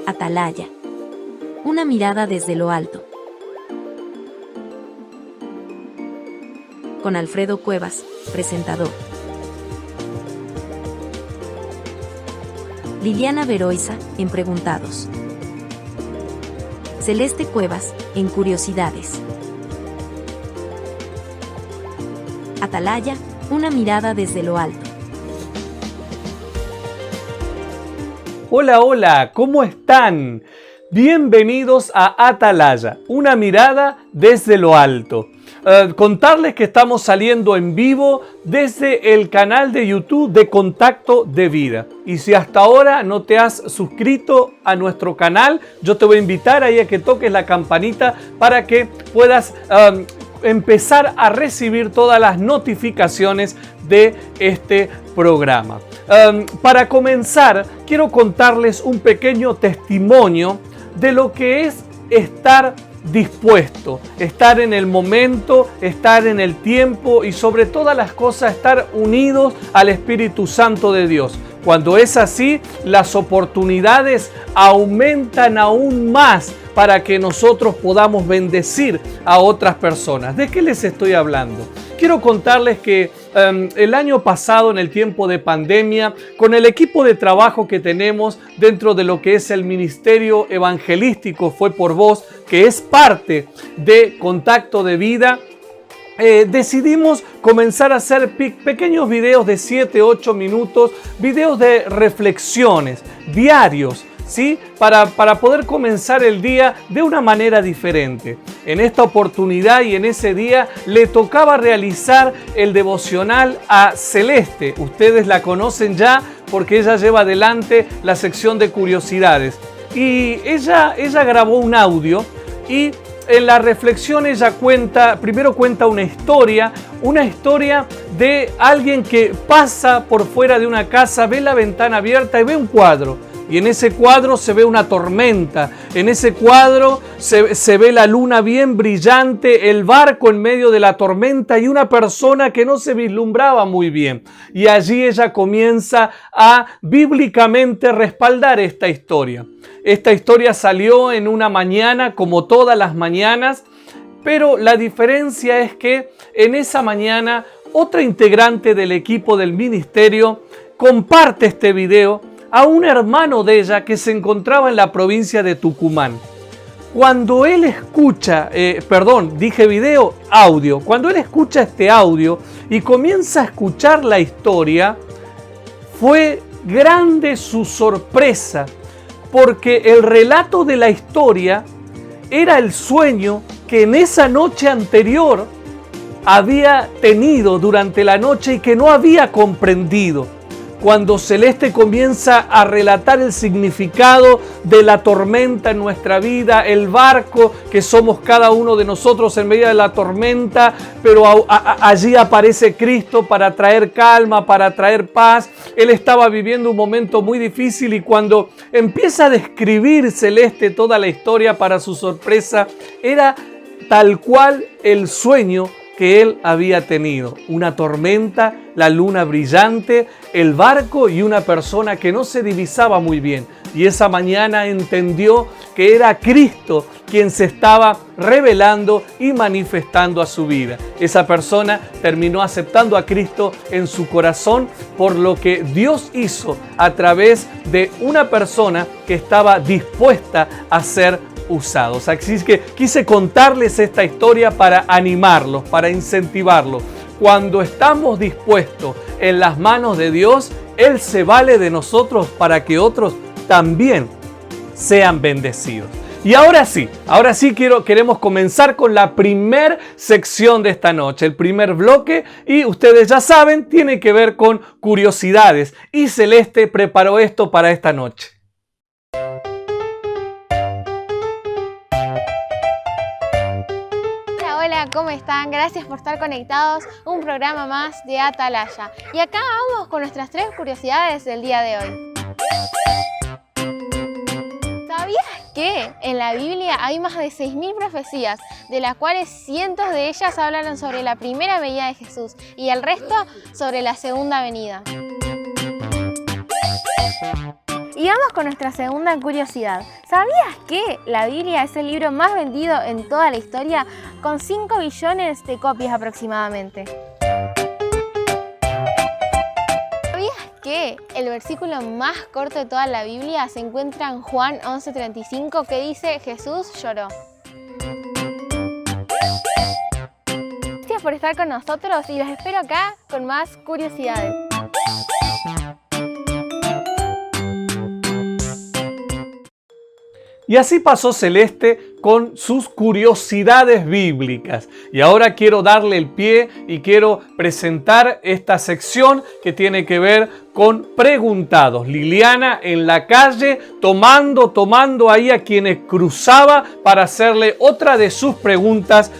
Atalaya. Una mirada desde lo alto. Con Alfredo Cuevas, presentador. Liliana Veroiza, en Preguntados. Celeste Cuevas, en Curiosidades. Atalaya, una mirada desde lo alto. Hola, hola, ¿cómo están? Bienvenidos a Atalaya, una mirada desde lo alto. Contarles que estamos saliendo en vivo desde el canal de YouTube de Contacto de Vida. Y si hasta ahora no te has suscrito a nuestro canal, yo te voy a invitar ahí a que toques la campanita para que puedas empezar a recibir todas las notificaciones de este programa. Para comenzar, quiero contarles un pequeño testimonio de lo que es estar dispuesto, estar en el momento, estar en el tiempo y sobre todas las cosas estar unidos al Espíritu Santo de Dios. Cuando es así, las oportunidades aumentan aún más para que nosotros podamos bendecir a otras personas. ¿De qué les estoy hablando? Quiero contarles que el año pasado, en el tiempo de pandemia, con el equipo de trabajo que tenemos dentro de lo que es el Ministerio Evangelístico Fue por Vos, que es parte de Contacto de Vida, decidimos comenzar a hacer pequeños videos de 7-8 minutos, videos de reflexiones diarios, ¿sí? Para poder comenzar el día de una manera diferente. En esta oportunidad y en ese día le tocaba realizar el devocional a Celeste. Ustedes la conocen ya porque ella lleva adelante la sección de curiosidades. Y ella grabó un audio y en la reflexión ella primero cuenta una historia de alguien que pasa por fuera de una casa, ve la ventana abierta y ve un cuadro. Y en ese cuadro se ve una tormenta, en ese cuadro se ve la luna bien brillante, el barco en medio de la tormenta y una persona que no se vislumbraba muy bien. Y allí ella comienza a bíblicamente respaldar esta historia. Esta historia salió en una mañana, como todas las mañanas, pero la diferencia es que en esa mañana otra integrante del equipo del ministerio comparte este video a un hermano de ella que se encontraba en la provincia de Tucumán. Cuando él escucha, audio. Cuando él escucha este audio y comienza a escuchar la historia, fue grande su sorpresa, porque el relato de la historia era el sueño que en esa noche anterior había tenido durante la noche y que no había comprendido. Cuando Celeste comienza a relatar el significado de la tormenta en nuestra vida, el barco que somos cada uno de nosotros en medio de la tormenta, pero allí aparece Cristo para traer calma, para traer paz. Él estaba viviendo un momento muy difícil y cuando empieza a describir Celeste toda la historia, para su sorpresa, era tal cual el sueño que él había tenido. Una tormenta, la luna brillante, el barco y una persona que no se divisaba muy bien. Y esa mañana entendió que era Cristo quien se estaba revelando y manifestando a su vida. Esa persona terminó aceptando a Cristo en su corazón por lo que Dios hizo a través de una persona que estaba dispuesta a ser usados. Así es que quise contarles esta historia para animarlos, para incentivarlos. Cuando estamos dispuestos en las manos de Dios, Él se vale de nosotros para que otros también sean bendecidos. Y ahora sí queremos comenzar con la primer sección de esta noche, el primer bloque, y ustedes ya saben, tiene que ver con curiosidades. Y Celeste preparó esto para esta noche. Hola, ¿cómo están? Gracias por estar conectados. Un programa más de Atalaya. Y acá vamos con nuestras 3 curiosidades del día de hoy. ¿Sabías que en la Biblia hay más de 6.000 profecías, de las cuales cientos de ellas hablaron sobre la primera venida de Jesús y el resto sobre la segunda venida? Y vamos con nuestra segunda curiosidad. ¿Sabías que la Biblia es el libro más vendido en toda la historia, con 5 billones de copias aproximadamente? ¿Sabías que el versículo más corto de toda la Biblia se encuentra en Juan 11:35, que dice: Jesús lloró? Gracias por estar con nosotros y los espero acá con más curiosidades. Y así pasó Celeste con sus curiosidades bíblicas. Y ahora quiero darle el pie y quiero presentar esta sección que tiene que ver con preguntados. Liliana en la calle tomando ahí a quienes cruzaba para hacerle otra de sus preguntas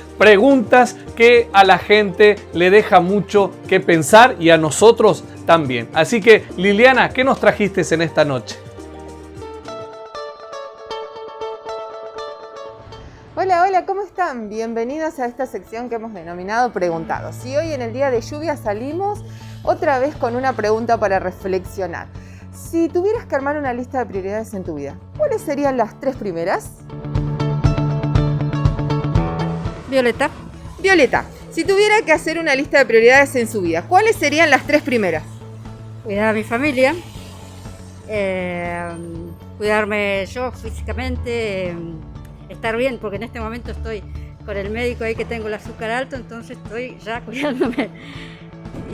que a la gente le deja mucho que pensar y a nosotros también. Así que Liliana, ¿qué nos trajiste en esta noche? Hola, hola, ¿cómo están? Bienvenidos a esta sección que hemos denominado Preguntados. Y hoy en el día de lluvia salimos otra vez con una pregunta para reflexionar. Si tuvieras que armar una lista de prioridades en tu vida, ¿cuáles serían las 3 primeras? Violeta. Violeta, si tuviera que hacer una lista de prioridades en su vida, ¿cuáles serían las 3 primeras? Cuidar a mi familia, cuidarme yo físicamente, estar bien, porque en este momento estoy con el médico ahí que tengo el azúcar alto, entonces estoy ya cuidándome.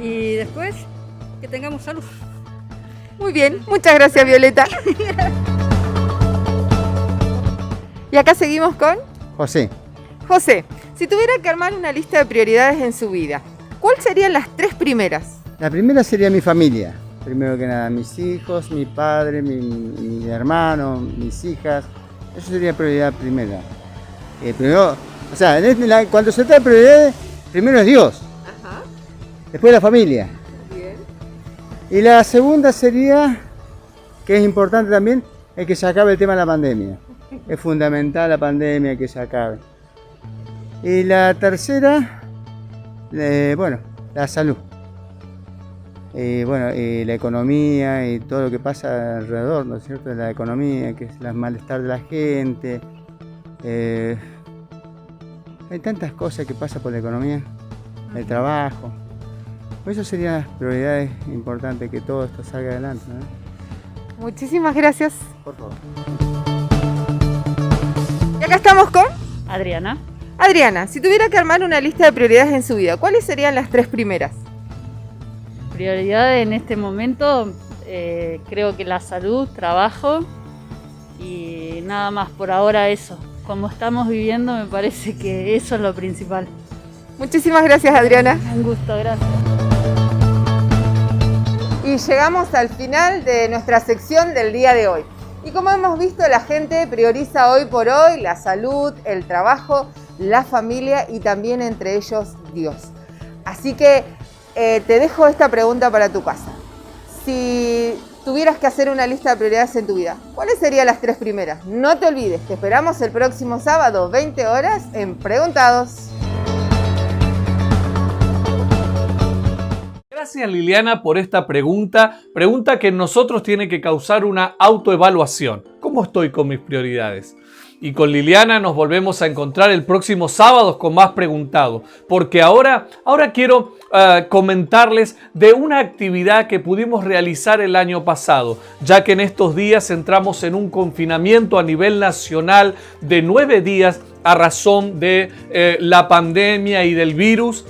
Y después, que tengamos salud. Muy bien, muchas gracias Violeta. Y acá seguimos con José. José. Si tuviera que armar una lista de prioridades en su vida, ¿cuáles serían las 3 primeras? La primera sería mi familia. Primero que nada, mis hijos, mi padre, mi hermano, mis hijas. Eso sería prioridad primera. Primero, o sea, cuando se trata de prioridades, primero es Dios. Ajá. Después la familia. Bien. Y la segunda sería, que es importante también, es que se acabe el tema de la pandemia. Es fundamental la pandemia, que se acabe. Y la tercera, la salud. La economía y todo lo que pasa alrededor, ¿no es cierto?, de la economía, que es el malestar de la gente. Hay tantas cosas que pasan por la economía, el trabajo. Por eso serían las prioridades importantes, que todo esto salga adelante, ¿no? Muchísimas gracias. Por favor. Y acá estamos con Adriana. Adriana. Si tuviera que armar una lista de prioridades en su vida, ¿cuáles serían las 3 primeras? Prioridad en este momento, creo que la salud, trabajo y nada más por ahora eso. Como estamos viviendo, me parece que eso es lo principal. Muchísimas gracias Adriana. Un gusto, gracias. Y llegamos al final de nuestra sección del día de hoy. Y como hemos visto, la gente prioriza hoy por hoy la salud, el trabajo, la familia y también entre ellos Dios. Así que te dejo esta pregunta para tu casa. Si tuvieras que hacer una lista de prioridades en tu vida, ¿cuáles serían las 3 primeras? No te olvides, te esperamos el próximo sábado, 20 horas, en Preguntados. Gracias Liliana por esta pregunta que en nosotros tiene que causar una autoevaluación. ¿Cómo estoy con mis prioridades? Y con Liliana nos volvemos a encontrar el próximo sábado con más preguntados, porque ahora quiero comentarles de una actividad que pudimos realizar el año pasado, ya que en estos días entramos en un confinamiento a nivel nacional de 9 días a razón de la pandemia y del virus.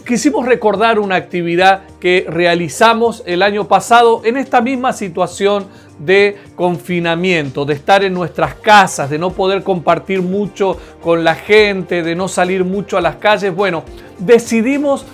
Quisimos recordar una actividad que realizamos el año pasado en esta misma situación de confinamiento, de estar en nuestras casas, de no poder compartir mucho con la gente, de no salir mucho a las calles. Bueno, decidimos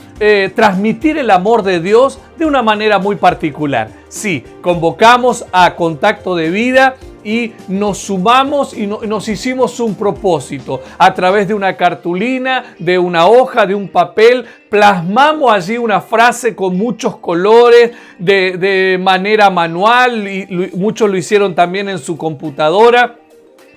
transmitir el amor de Dios de una manera muy particular. Sí, convocamos a Contacto de Vida y nos sumamos y nos hicimos un propósito. A través de una cartulina, de una hoja, de un papel, plasmamos allí una frase con muchos colores de manera manual y muchos lo hicieron también en su computadora.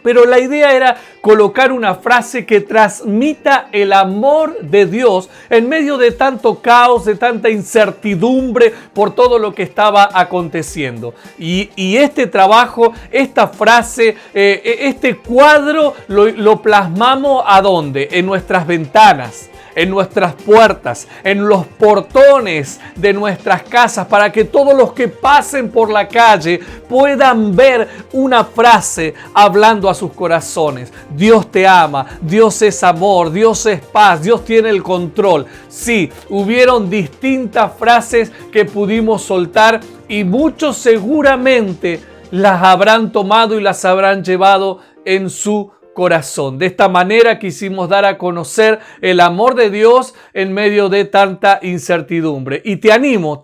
Pero la idea era colocar una frase que transmita el amor de Dios en medio de tanto caos, de tanta incertidumbre por todo lo que estaba aconteciendo. Y este trabajo, esta frase, este cuadro lo plasmamos ¿a dónde? En nuestras ventanas, en nuestras puertas, en los portones de nuestras casas, para que todos los que pasen por la calle puedan ver una frase hablando a sus corazones. Dios te ama, Dios es amor, Dios es paz, Dios tiene el control. Sí, hubieron distintas frases que pudimos soltar y muchos seguramente las habrán tomado y las habrán llevado en su corazón. De esta manera quisimos dar a conocer el amor de Dios en medio de tanta incertidumbre. Y te animo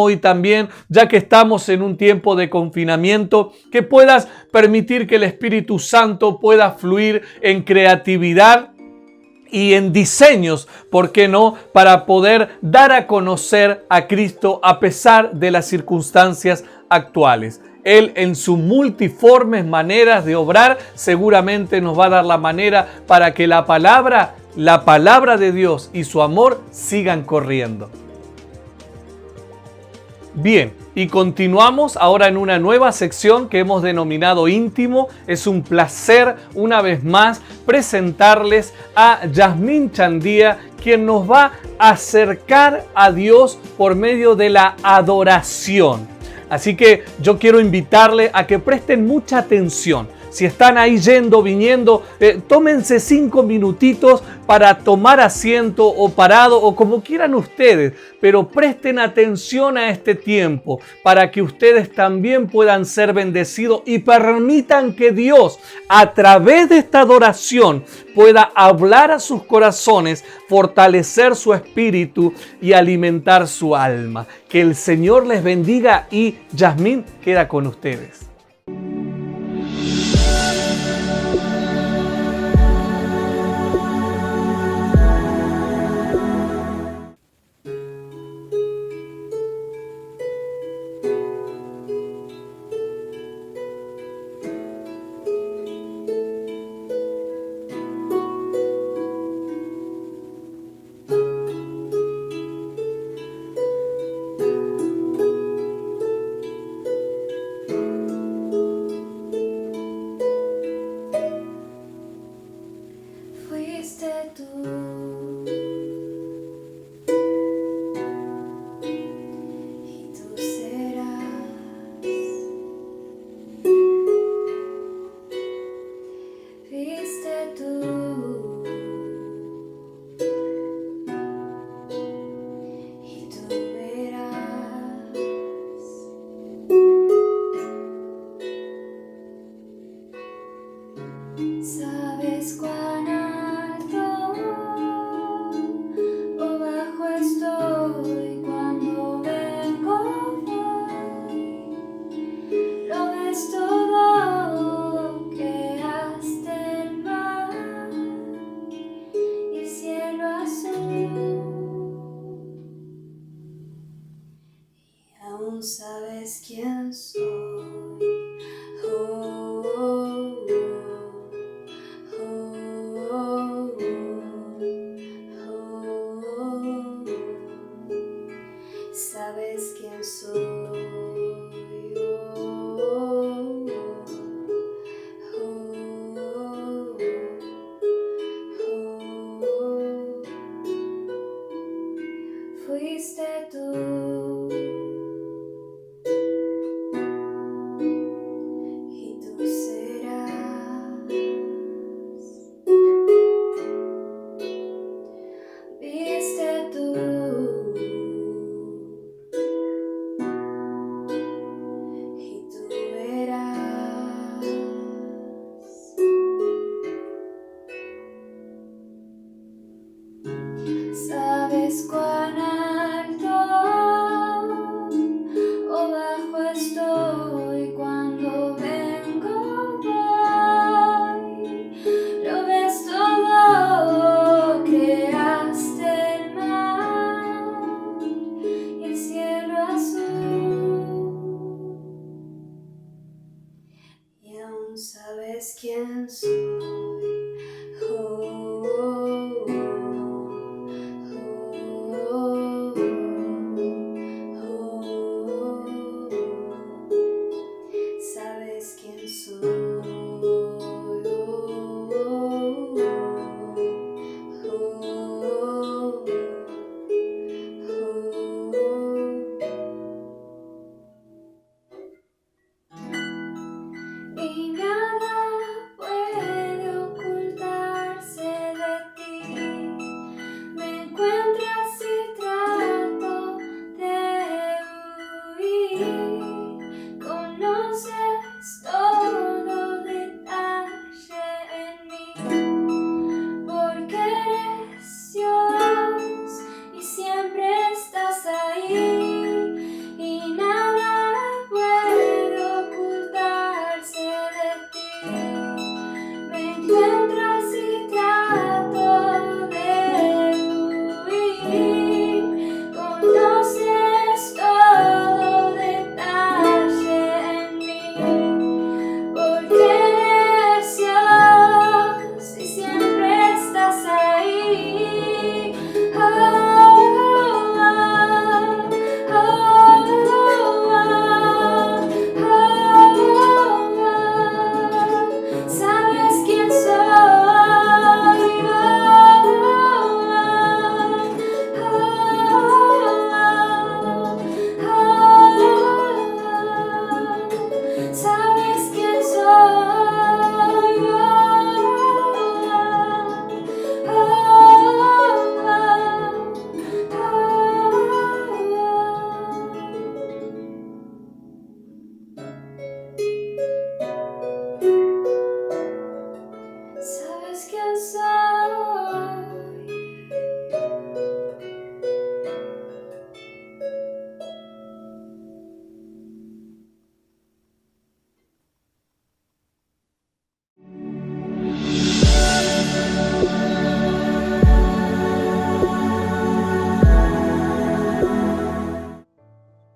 hoy también, ya que estamos en un tiempo de confinamiento, que puedas permitir que el Espíritu Santo pueda fluir en creatividad y en diseños, ¿por qué no?, para poder dar a conocer a Cristo a pesar de las circunstancias actuales. Él, en sus multiformes maneras de obrar, seguramente nos va a dar la manera para que la palabra de Dios y su amor sigan corriendo. Bien, y continuamos ahora en una nueva sección que hemos denominado Íntimo. Es un placer una vez más presentarles a Yasmín Chandía, quien nos va a acercar a Dios por medio de la adoración. Así que yo quiero invitarle a que presten mucha atención. Si están ahí yendo, viniendo, tómense 5 minutitos para tomar asiento o parado o como quieran ustedes, pero presten atención a este tiempo para que ustedes también puedan ser bendecidos y permitan que Dios, a través de esta adoración, pueda hablar a sus corazones, fortalecer su espíritu y alimentar su alma. Que el Señor les bendiga y Yasmín queda con ustedes.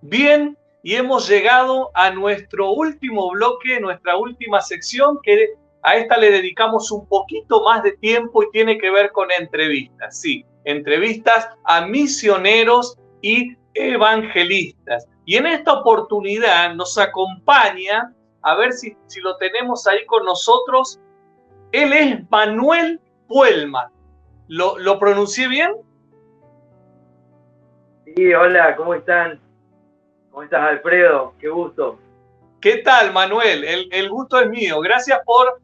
Bien, y hemos llegado a nuestro último bloque, nuestra última sección, que a esta le dedicamos un poquito más de tiempo y tiene que ver con entrevistas. Sí, entrevistas a misioneros y evangelistas. Y en esta oportunidad nos acompaña, a ver si lo tenemos ahí con nosotros, él es Manuel Puelman. ¿Lo pronuncié bien? Sí, hola, ¿cómo están? ¿Cómo estás, Alfredo? Qué gusto. ¿Qué tal, Manuel? El gusto es mío. Gracias por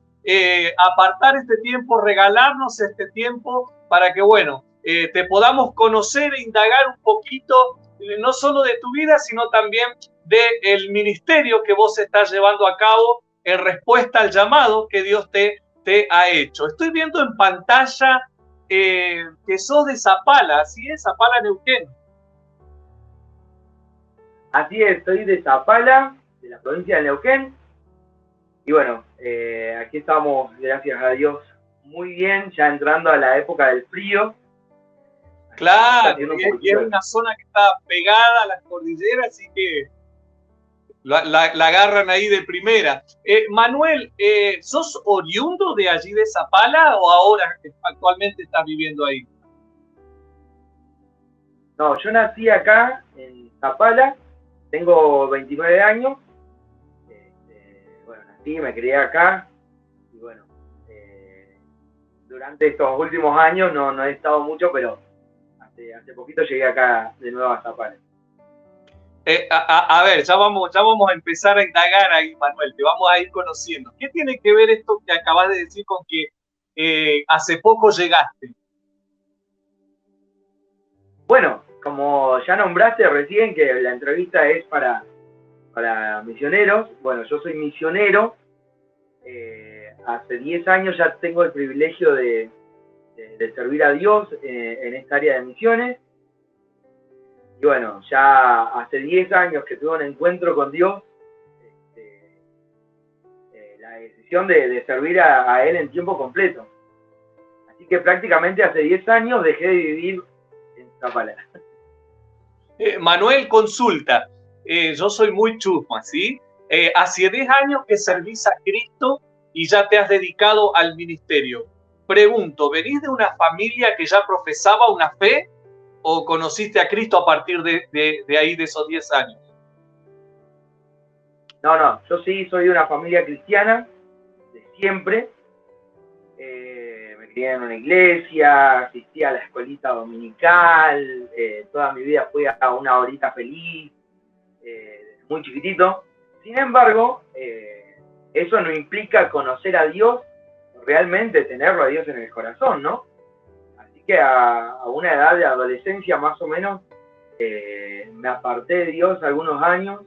apartar este tiempo, regalarnos este tiempo para que, bueno, te podamos conocer e indagar un poquito, no solo de tu vida, sino también del ministerio que vos estás llevando a cabo en respuesta al llamado que Dios te ha hecho. Estoy viendo en pantalla que sos de Zapala, ¿así es? Zapala, Neuquén. Así es, soy de Zapala, de la provincia de Neuquén. Y bueno, aquí estamos, gracias a Dios, muy bien, ya entrando a la época del frío. Claro, y es una zona que está pegada a las cordilleras, así que la agarran ahí de primera. Manuel, ¿sos oriundo de allí de Zapala o ahora actualmente estás viviendo ahí? No, yo nací acá en Zapala, tengo 29 años. Bueno, nací, me crié acá y bueno, durante estos últimos años no he estado mucho, pero hace poquito llegué acá de nuevo a Zapala. A ver, ya vamos a empezar a indagar ahí, Manuel, te vamos a ir conociendo. ¿Qué tiene que ver esto que acabas de decir con que hace poco llegaste? Bueno, como ya nombraste recién que la entrevista es para misioneros, bueno, yo soy misionero, hace 10 años ya tengo el privilegio de servir a Dios en esta área de misiones. Y bueno, ya hace 10 años que tuve un encuentro con Dios, la decisión de servir a Él en tiempo completo. Así que prácticamente hace 10 años dejé de vivir en Zapala. Manuel, consulta. Yo soy muy chusma, ¿sí? Hace 10 años que servís a Cristo y ya te has dedicado al ministerio. Pregunto, ¿venís de una familia que ya profesaba una fe o conociste a Cristo a partir de ahí, de esos 10 años? No, yo sí soy de una familia cristiana, de siempre. Me crié en una iglesia, asistí a la escuelita dominical, toda mi vida fui a una horita feliz, muy chiquitito. Sin embargo, eso no implica conocer a Dios, realmente tenerlo a Dios en el corazón, ¿no? Así que a una edad de adolescencia más o menos, me aparté de Dios algunos años,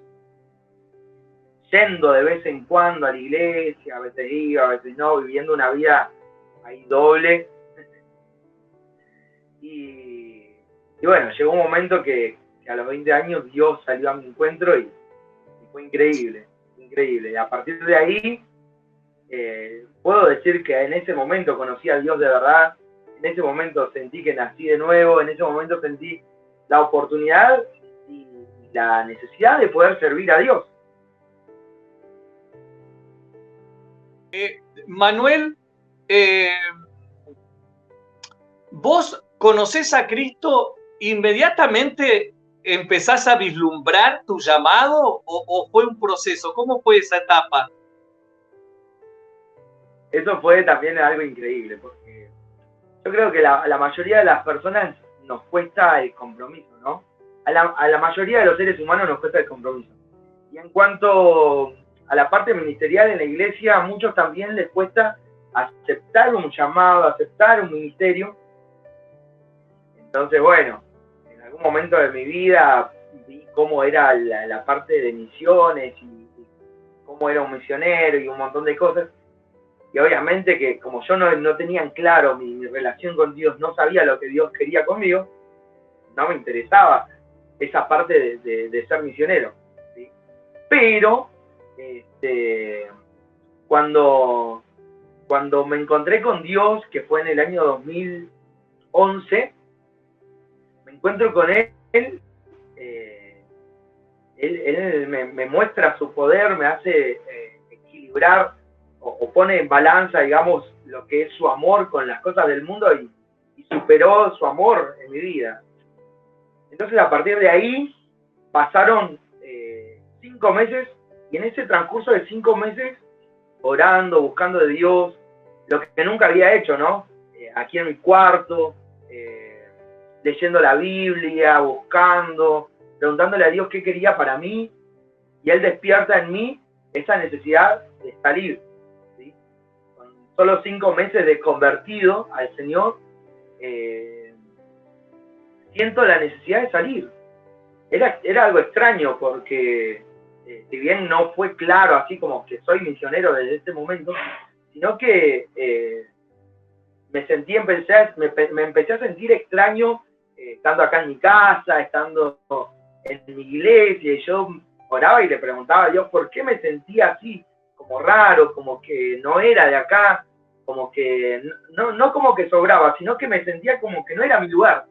yendo de vez en cuando a la iglesia, a veces iba, a veces no, viviendo una vida ahí doble. Y bueno, llegó un momento que a los 20 años Dios salió a mi encuentro y fue increíble, increíble. Y a partir de ahí, puedo decir que en ese momento conocí a Dios de verdad, en ese momento sentí que nací de nuevo, en ese momento sentí la oportunidad y la necesidad de poder servir a Dios. Manuel, ¿vos conocés a Cristo, inmediatamente empezás a vislumbrar tu llamado o fue un proceso? ¿Cómo fue esa etapa? Eso fue también algo increíble, porque yo creo que la mayoría de las personas nos cuesta el compromiso, ¿no? A la mayoría de los seres humanos nos cuesta el compromiso. Y en cuanto a la parte ministerial en la iglesia, a muchos también les cuesta aceptar un llamado, aceptar un ministerio. Entonces, bueno, en algún momento de mi vida vi cómo era la parte de misiones y cómo era un misionero y un montón de cosas. Y obviamente que como yo no tenía en claro mi relación con Dios, no sabía lo que Dios quería conmigo, no me interesaba esa parte de ser misionero, ¿sí? Pero cuando me encontré con Dios, que fue en el año 2011, me encuentro con Él Él me muestra su poder, me hace equilibrar o pone en balanza, digamos, lo que es su amor con las cosas del mundo y superó su amor en mi vida. Entonces, a partir de ahí, pasaron 5 meses, y en ese transcurso de 5 meses, orando, buscando de Dios, lo que nunca había hecho, ¿no? Aquí en mi cuarto, leyendo la Biblia, buscando, preguntándole a Dios qué quería para mí, y Él despierta en mí esa necesidad de salir, ¿sí? Con solo 5 meses de convertido al Señor, siento la necesidad de salir. Era algo extraño porque, si bien no fue claro así como que soy misionero desde este momento, sino que me empecé a sentir extraño estando acá en mi casa, estando en mi iglesia, y yo oraba y le preguntaba a Dios por qué me sentía así, como raro, como que no era de acá, como que no como que sobraba, sino que me sentía como que no era mi lugar.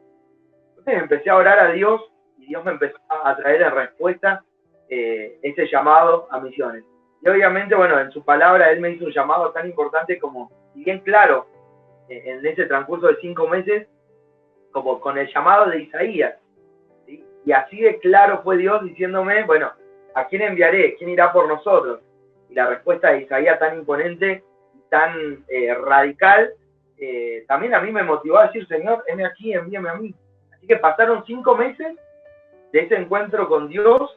Entonces empecé a orar a Dios y Dios me empezó a traer en respuesta ese llamado a misiones. Y obviamente, bueno, en su palabra Él me hizo un llamado tan importante como, y bien claro, en ese transcurso de 5 meses, como con el llamado de Isaías, ¿sí? Y así de claro fue Dios diciéndome, bueno, ¿a quién enviaré? ¿Quién irá por nosotros? Y la respuesta de Isaías tan imponente y tan radical, también a mí me motivó a decir, Señor, heme aquí, envíame a mí. Así que pasaron 5 meses de ese encuentro con Dios,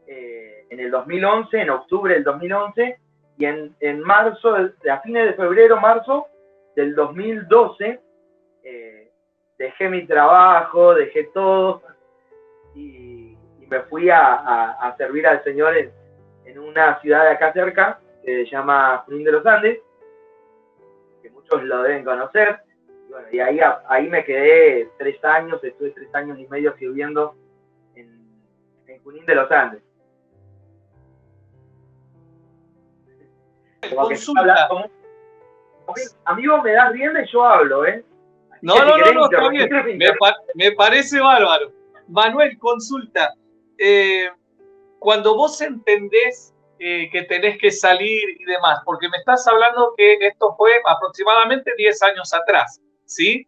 en el 2011, en octubre del 2011, y en marzo, a fines de febrero, marzo del 2012, dejé mi trabajo, dejé todo, y me fui a servir al Señor en una ciudad de acá cerca, que se llama Junín de los Andes, que muchos lo deben conocer. Y bueno, y ahí me quedé 3 años, estuve 3 años y medio sirviendo en Junín de los Andes. Consulta. Amigo, me das rienda y yo hablo, ¿eh? No, está bien. Me parece bárbaro. Manuel, consulta. Cuando vos entendés que tenés que salir y demás, porque me estás hablando que esto fue aproximadamente 10 años atrás, ¿sí?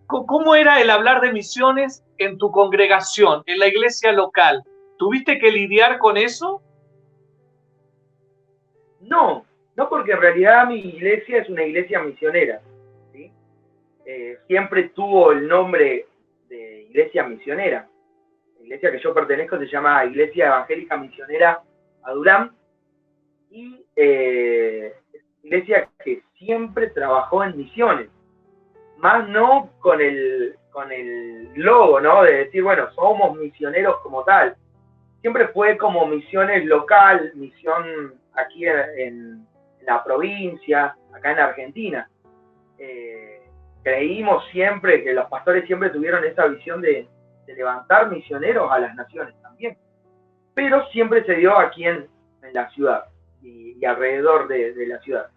¿Cómo era el hablar de misiones en tu congregación, en la iglesia local? ¿Tuviste que lidiar con eso? No, porque en realidad mi iglesia es una iglesia misionera, ¿sí? Siempre tuvo el nombre de iglesia misionera. La iglesia que yo pertenezco se llama Iglesia Evangélica Misionera Adullam, y iglesia que siempre trabajó en misiones, más no con el logo, ¿no? De decir, bueno, somos misioneros como tal. Siempre fue como misiones local, misión aquí en la provincia, acá en Argentina. Creímos siempre que los pastores siempre tuvieron esa visión de levantar misioneros a las naciones también. Pero siempre se dio aquí en la ciudad y alrededor de la ciudad.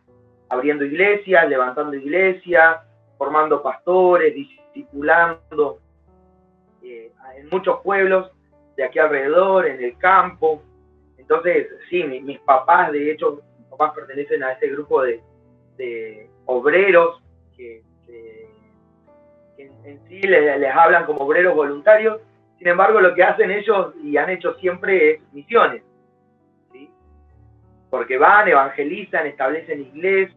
Abriendo iglesias, levantando iglesias, formando pastores, discipulando en muchos pueblos de aquí alrededor, en el campo. Entonces, sí, mis papás, de hecho, mis papás pertenecen a ese grupo de obreros que en sí les hablan como obreros voluntarios. Sin embargo, lo que hacen ellos y han hecho siempre es misiones, ¿sí? Porque van, evangelizan, establecen iglesias,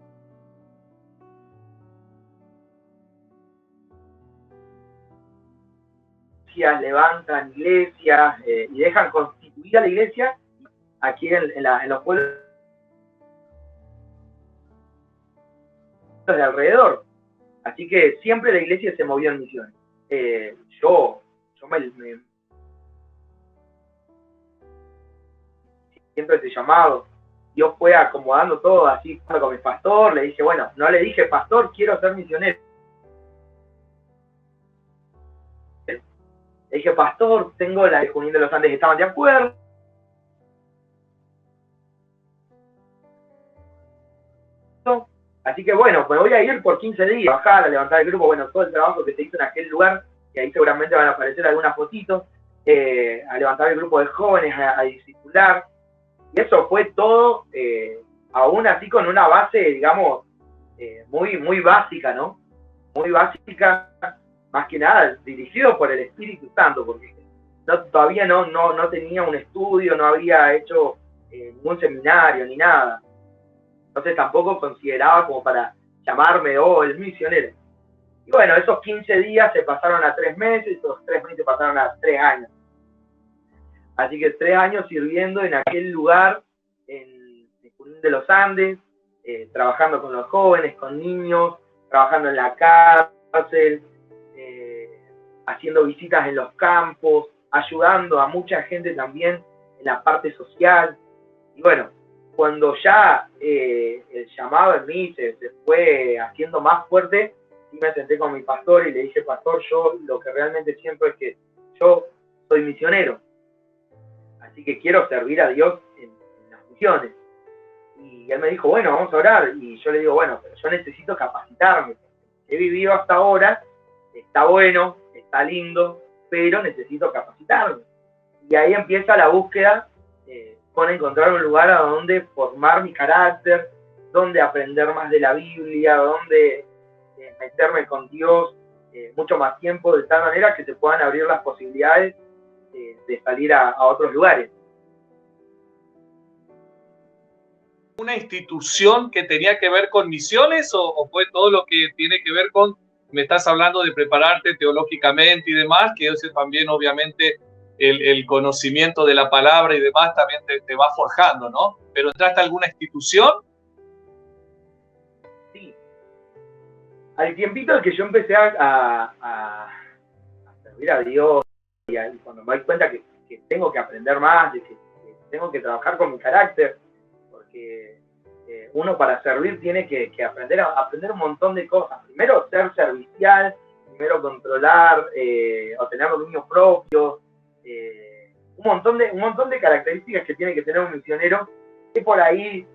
levantan iglesias y dejan constituida la iglesia aquí en los pueblos de alrededor. Así que siempre la iglesia se movió en misiones. Yo me siempre ese llamado. Dios fue acomodando todo así con mi pastor. Le dije, bueno, no le dije, pastor, quiero ser misionero. Le dije, pastor, tengo la de Junín de los Andes, estaban de acuerdo. Así que bueno, me voy a ir por 15 días, bajar, a levantar el grupo, bueno, todo el trabajo que se hizo en aquel lugar, que ahí seguramente van a aparecer algunas fotitos. a levantar el grupo de jóvenes, a discipular. Y eso fue todo, aún así con una base, digamos, muy básica, ¿no? Muy básica, más que nada, dirigido por el Espíritu Santo, porque todavía no tenía un estudio, no había hecho ningún seminario ni nada. Entonces tampoco consideraba como para llamarme, el misionero. Y bueno, esos 15 días se pasaron a 3 meses, esos 3 meses pasaron a 3 años. Así que 3 años sirviendo en aquel lugar, en Junín de los Andes, trabajando con los jóvenes, con niños, trabajando en la cárcel, haciendo visitas en los campos, ayudando a mucha gente también en la parte social. Y bueno, cuando ya el llamado en mí se fue haciendo más fuerte, sí me senté con mi pastor y le dije, pastor, yo lo que realmente siento es que yo soy misionero. Así que quiero servir a Dios en las misiones. Y él me dijo, bueno, vamos a orar. Y yo le digo, bueno, pero yo necesito capacitarme. He vivido hasta ahora, está bueno, está lindo, pero necesito capacitarme. Y ahí empieza la búsqueda con encontrar un lugar a donde formar mi carácter, donde aprender más de la Biblia, donde meterme con Dios mucho más tiempo, de tal manera que se puedan abrir las posibilidades de salir a otros lugares. ¿Una institución que tenía que ver con misiones o fue todo lo que tiene que ver con, me estás hablando de prepararte teológicamente y demás, que eso también obviamente el conocimiento de la palabra y demás también te va forjando, ¿no? ¿Pero entraste a alguna institución? Sí. Al tiempito que yo empecé a servir a Dios y cuando me doy cuenta que tengo que aprender más, de que tengo que trabajar con mi carácter, porque uno para servir tiene que aprender un montón de cosas. Primero ser servicial, primero controlar, obtener dominio propio, un montón de características que tiene que tener un misionero, que por ahí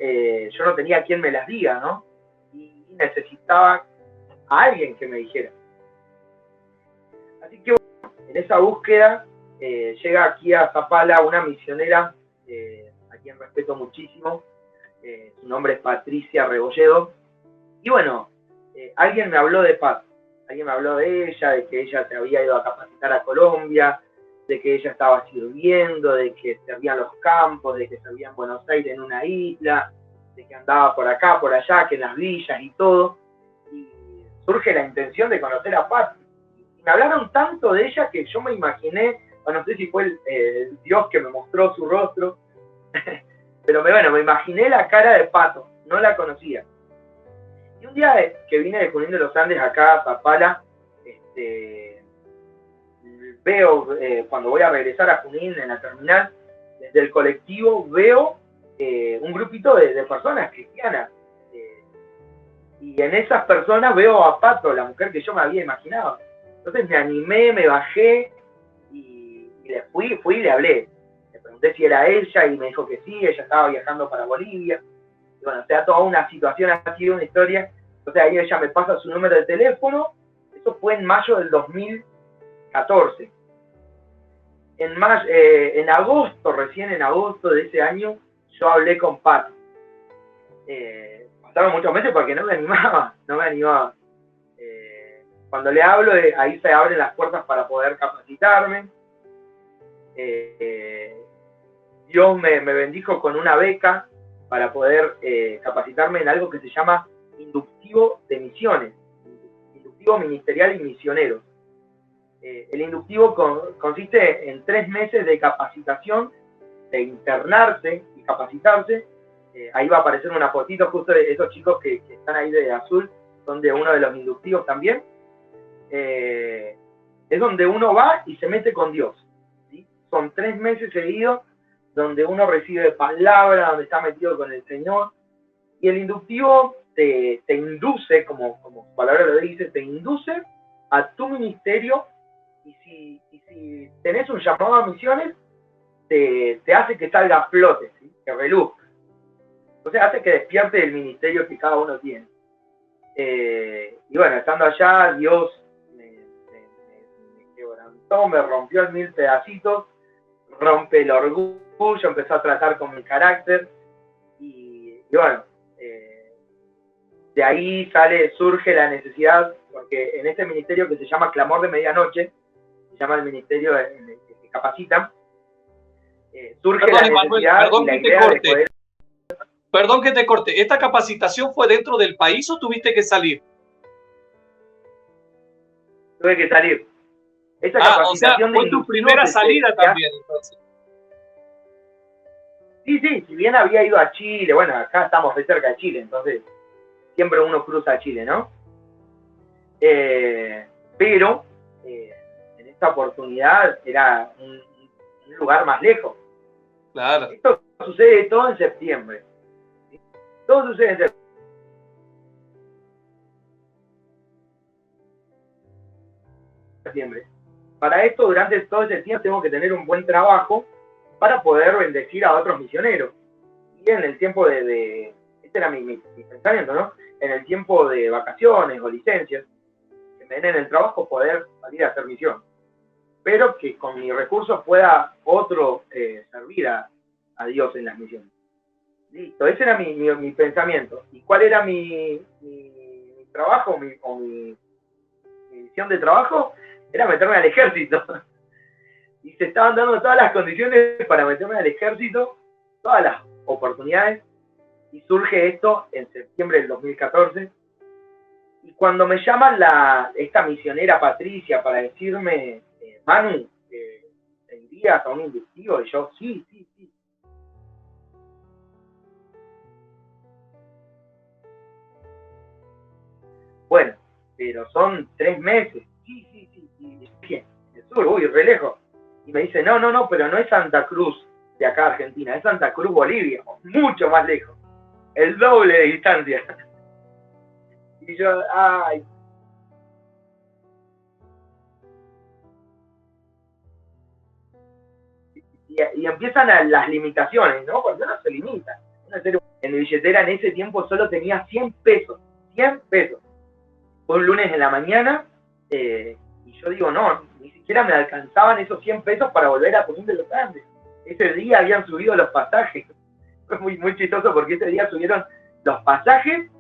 yo no tenía quien me las diga, ¿no? Y necesitaba a alguien que me dijera. Así que bueno, en esa búsqueda llega aquí a Zapala una misionera a quien respeto muchísimo. Su nombre es Patricia Rebolledo. Y bueno, alguien me habló de Pat, alguien me habló de ella, de que ella se había ido a capacitar a Colombia, de que ella estaba sirviendo, de que servía en los campos, de que servía en Buenos Aires en una isla, de que andaba por acá, por allá, que en las villas y todo. Y surge la intención de conocer a Pat. Y me hablaron tanto de ella que yo me imaginé, o no sé si fue el Dios que me mostró su rostro, pero me imaginé la cara de Pato, no la conocía. Y un día que vine de Junín de los Andes acá a Zapala, veo, cuando voy a regresar a Junín en la terminal, desde el colectivo veo un grupito de personas cristianas. Y en esas personas veo a Pato, la mujer que yo me había imaginado. Entonces me animé, me bajé y le fui y le hablé. Le pregunté si era ella y me dijo que sí, ella estaba viajando para Bolivia. Y bueno, o sea, toda una situación así, una historia. Entonces ahí ella me pasa su número de teléfono. Eso fue en mayo del 2014. En agosto, recién en agosto de ese año, yo hablé con Pat. Pasaron muchos meses porque no me animaba. Cuando le hablo, ahí se abren las puertas para poder capacitarme. Dios me bendijo con una beca para poder capacitarme en algo que se llama inductivo de misiones, inductivo ministerial y misionero. El inductivo consiste en 3 meses de capacitación, de internarse y capacitarse. Ahí va a aparecer una fotito justo de esos chicos que están ahí de azul, son de uno de los inductivos también. Es donde uno va y se mete con Dios, ¿sí? Son 3 meses seguidos donde uno recibe palabra, donde está metido con el Señor. Y el inductivo te induce, como su palabra lo dice, te induce a tu ministerio. Y si tenés un llamado a misiones, te hace que salga a flote, ¿sí? Que reluzca. Entonces hace que despierte el ministerio que cada uno tiene. Y bueno, estando allá, Dios me quebrantó gustó, me rompió en 1000 pedacitos, rompe el orgullo, empezó a tratar con mi carácter y bueno, de ahí surge la necesidad, porque en este ministerio que se llama Clamor de Medianoche, se llama el ministerio en el que se capacitan, surge la necesidad y la idea de poder... Perdón que te corte. ¿Esta capacitación fue dentro del país o tuviste que salir? Tuve que salir. Esa o sea, fue tu primera salida también, entonces. Sí, si bien había ido a Chile, bueno, acá estamos de cerca de Chile, entonces siempre uno cruza a Chile, ¿no? Pero en esta oportunidad era un lugar más lejos. Claro. Esto sucede todo en septiembre. Todo sucede en septiembre. Para esto, durante todo ese tiempo, tengo que tener un buen trabajo para poder bendecir a otros misioneros. Y en el tiempo este era mi pensamiento, ¿no? En el tiempo de vacaciones o licencias, que me den en el trabajo poder salir a hacer misión. Pero que con mis recursos pueda otro servir a Dios en las misiones. Listo, ese era mi pensamiento. ¿Y cuál era mi trabajo, mi visión de trabajo? Era meterme al ejército. Y se estaban dando todas las condiciones para meterme al ejército, todas las oportunidades, y surge esto en septiembre del 2014. Y cuando me llaman esta misionera Patricia para decirme, Manu, ¿te irías a un inductivo? Y yo, sí. Bueno, pero son 3 meses. Sí. Bien, el sur, re lejos. Y me dice, no, pero no es Santa Cruz de acá Argentina, es Santa Cruz, Bolivia, mucho más lejos. El doble de distancia. Y yo, ay. Y empiezan las limitaciones, ¿no? Porque uno se limita. En mi billetera en ese tiempo solo tenía 100 pesos. 100 pesos. Fue un lunes en la mañana, y yo digo, no, ni siquiera me alcanzaban esos 100 pesos para volver a Junín de los Andes. Ese día habían subido los pasajes. Fue muy chistoso porque ese día subieron los pasajes,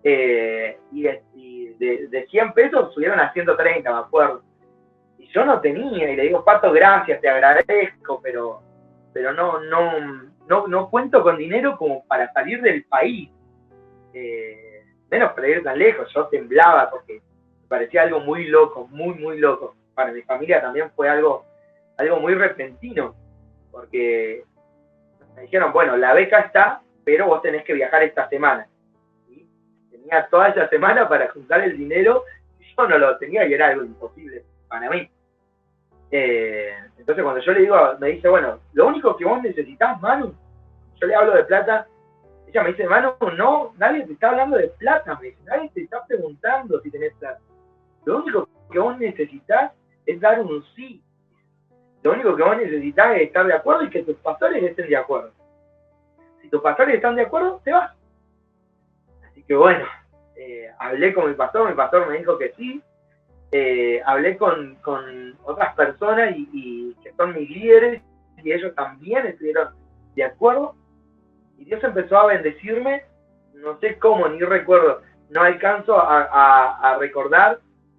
y de 100 pesos subieron a 130, me acuerdo. Y yo no tenía, y le digo, Pato, gracias, te agradezco, pero no cuento con dinero como para salir del país. Menos para ir tan lejos. Yo temblaba porque me parecía algo muy loco, muy loco. Para mi familia también fue algo muy repentino, porque me dijeron, bueno, la beca está, pero vos tenés que viajar esta semana. ¿Sí? Tenía toda esa semana para juntar el dinero, y yo no lo tenía y era algo imposible para mí. Entonces cuando yo le digo, me dice, bueno, lo único que vos necesitás, Manu, yo le hablo de plata. Ella me dice, Manu, no, nadie te está hablando de plata, me dice, nadie te está preguntando si tenés plata. Lo único que vos necesitas es dar un sí. Lo único que vos necesitas es estar de acuerdo y que tus pastores estén de acuerdo. Si tus pastores están de acuerdo, te vas. Así que bueno, hablé con mi pastor me dijo que sí. Hablé con otras personas y que son mis líderes, y ellos también estuvieron de acuerdo. Y Dios empezó a bendecirme, no sé cómo, ni recuerdo, no alcanzo a recordar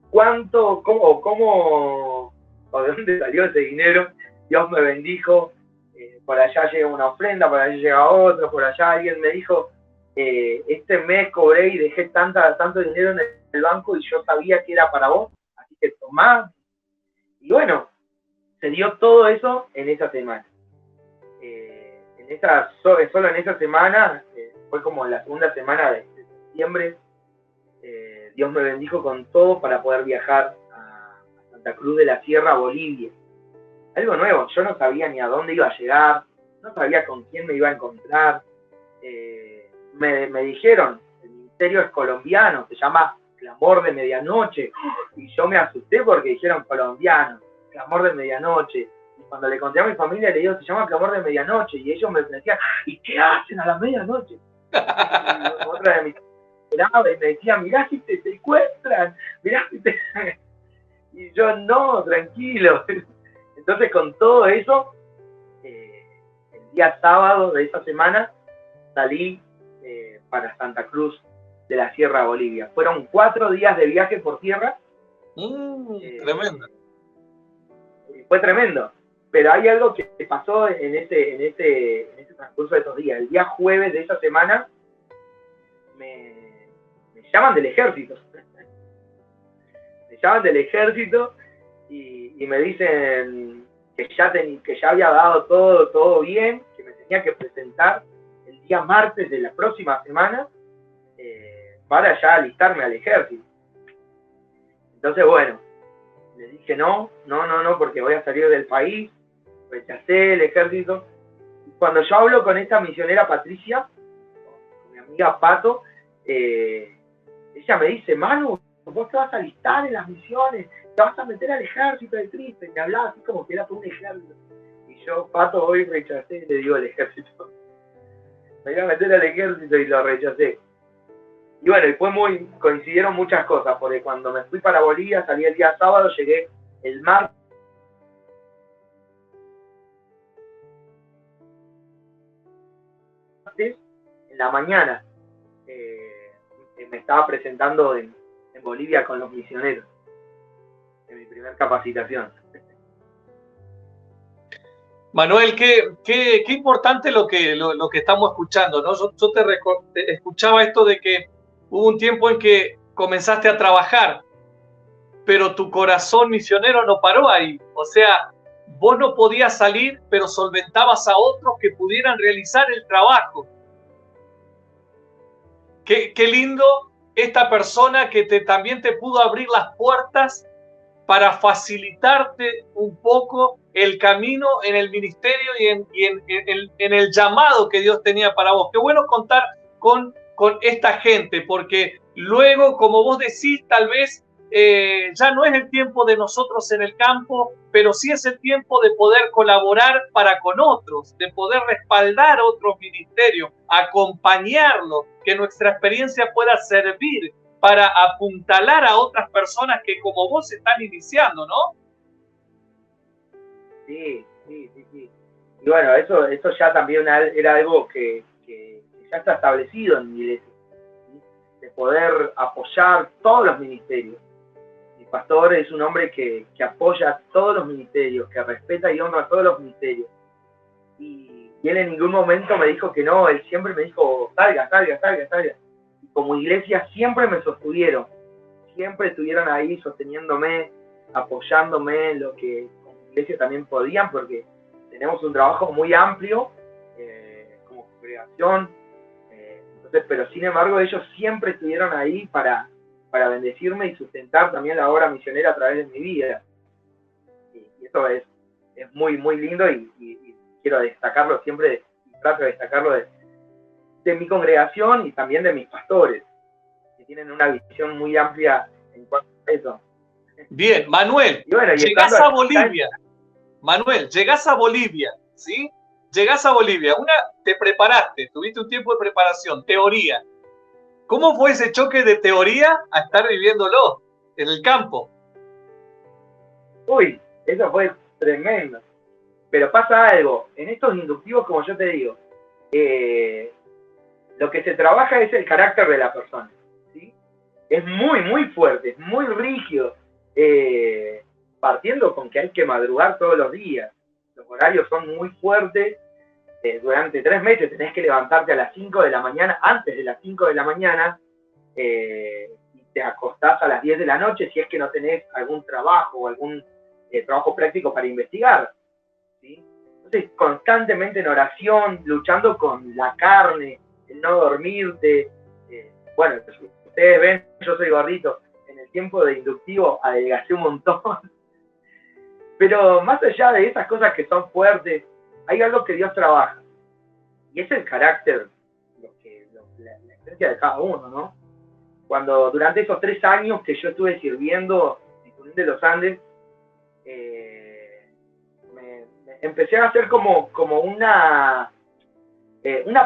cuánto, cómo, o de dónde salió ese dinero. Dios me bendijo, por allá llega una ofrenda, por allá llega otra, por allá alguien me dijo, este mes cobré y dejé tanto dinero en el banco y yo sabía que era para vos, así que tomá. Y bueno, se dio todo eso en esa semana. Solo en esa semana, fue como la segunda semana de septiembre, Dios me bendijo con todo para poder viajar a Santa Cruz de la Sierra, Bolivia. Algo nuevo, yo no sabía ni a dónde iba a llegar, no sabía con quién me iba a encontrar. Me dijeron, el ministerio es colombiano, se llama Clamor de Medianoche, y yo me asusté porque dijeron colombiano, Clamor de Medianoche. Cuando le conté a mi familia, le digo, se llama Clamor de Medianoche, y ellos me decían, ¿y qué hacen a la medianoche? Y otra de mis y me decía, mirá si te secuestran, mirá si te... Y Y yo, no, tranquilo. Entonces, con todo eso, el día sábado de esa semana salí para Santa Cruz de la Sierra, Bolivia. Fueron 4 días de viaje por tierra. Tremendo. Fue tremendo. Pero hay algo que pasó en ese transcurso de esos días. El día jueves de esa semana me llaman del ejército. Me llaman del ejército y me dicen que ya había dado todo bien, que me tenía que presentar el día martes de la próxima semana para ya alistarme al ejército. Entonces, bueno, le dije no, porque voy a salir del país. Rechacé el ejército. Y cuando yo hablo con esta misionera Patricia, con mi amiga Pato, ella me dice, Manu, vos te vas a alistar en las misiones, te vas a meter al ejército de Cristo, y me hablaba así como que era todo un ejército. Y yo, Pato, hoy rechacé y le digo al ejército. Me iba a meter al ejército y lo rechacé. Y bueno, y coincidieron muchas cosas, porque cuando me fui para Bolivia, salí el día sábado, llegué el martes, en la mañana, me estaba presentando en Bolivia con los misioneros, en mi primera capacitación. Manuel, qué importante lo que estamos escuchando, ¿no? Yo te escuchaba esto de que hubo un tiempo en que comenzaste a trabajar, pero tu corazón misionero no paró ahí. O sea, vos no podías salir, pero solventabas a otros que pudieran realizar el trabajo. Qué lindo esta persona que también te pudo abrir las puertas para facilitarte un poco el camino en el ministerio y en el llamado que Dios tenía para vos. Qué bueno contar con esta gente, porque luego, como vos decís, tal vez ya no es el tiempo de nosotros en el campo, pero sí es el tiempo de poder colaborar para con otros, de poder respaldar otros ministerios, acompañarlos, que nuestra experiencia pueda servir para apuntalar a otras personas que como vos están iniciando, ¿no? Sí. Y bueno, eso ya también era algo que ya está establecido en mi iglesia, ¿sí? De poder apoyar todos los ministerios. Mi pastor es un hombre que apoya todos los ministerios, que respeta y honra a todos los ministerios. Y él en ningún momento me dijo que no, él siempre me dijo, salga. Y como iglesia siempre me sostuvieron, siempre estuvieron ahí sosteniéndome, apoyándome en lo que como iglesia también podían, porque tenemos un trabajo muy amplio como congregación, entonces, pero sin embargo ellos siempre estuvieron ahí para bendecirme y sustentar también la obra misionera a través de mi vida. Y eso es muy, muy lindo y quiero destacarlo siempre, trato de destacarlo de mi congregación y también de mis pastores, que tienen una visión muy amplia en cuanto a eso. Bien, Manuel, bueno, llegás a Bolivia. Manuel, llegás a Bolivia, ¿sí? Llegás a Bolivia, te preparaste, tuviste un tiempo de preparación, teoría. ¿Cómo fue ese choque de teoría a estar viviéndolo en el campo? Uy, eso fue tremendo. Pero pasa algo, en estos inductivos, como yo te digo, lo que se trabaja es el carácter de la persona, ¿sí? Es muy, muy fuerte, es muy rígido, partiendo con que hay que madrugar todos los días. Los horarios son muy fuertes, durante 3 meses tenés que levantarte a las 5 de la mañana, antes de las 5 de la mañana, y te acostás a las 10 de la noche si es que no tenés algún trabajo o algún trabajo práctico para investigar, ¿sí? Entonces, constantemente en oración, luchando con la carne, el no dormirte. Bueno, ustedes ven, yo soy gordito, en el tiempo de inductivo adelgacé un montón. Pero más allá de esas cosas que son fuertes, hay algo que Dios trabaja. Y es el carácter, la esencia de cada uno, ¿no? Cuando durante esos 3 años que yo estuve sirviendo en Junín de los Andes, me empecé a hacer como una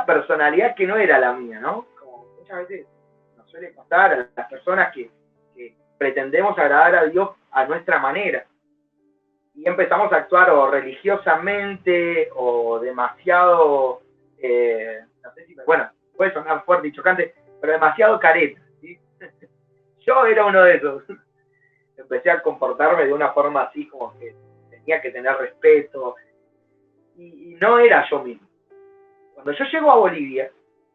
personalidad que no era la mía, ¿no? Como muchas veces nos suele pasar a las personas que pretendemos agradar a Dios a nuestra manera. Y empezamos a actuar o religiosamente o demasiado, no sé si, bueno, puede sonar fuerte y chocante, pero demasiado careta, ¿sí? Yo era uno de esos. Empecé a comportarme de una forma así como que tenía que tener respeto y no era yo mismo. Cuando yo llego a Bolivia,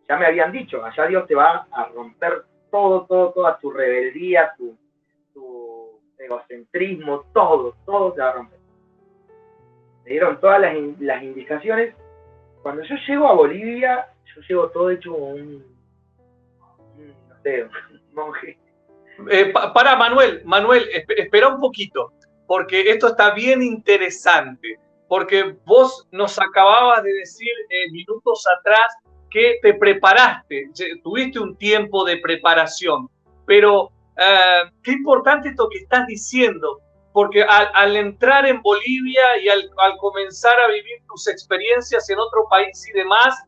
ya me habían dicho, allá Dios te va a romper toda tu rebeldía, tu egocentrismo, todo te va a romper. Me dieron todas las indicaciones. Cuando yo llego a Bolivia, yo llego todo hecho un monje. Para Manuel, espera un poquito, porque esto está bien interesante, porque vos nos acababas de decir minutos atrás que te preparaste, tuviste un tiempo de preparación, pero qué importante esto que estás diciendo, porque al entrar en Bolivia y al comenzar a vivir tus experiencias en otro país y demás,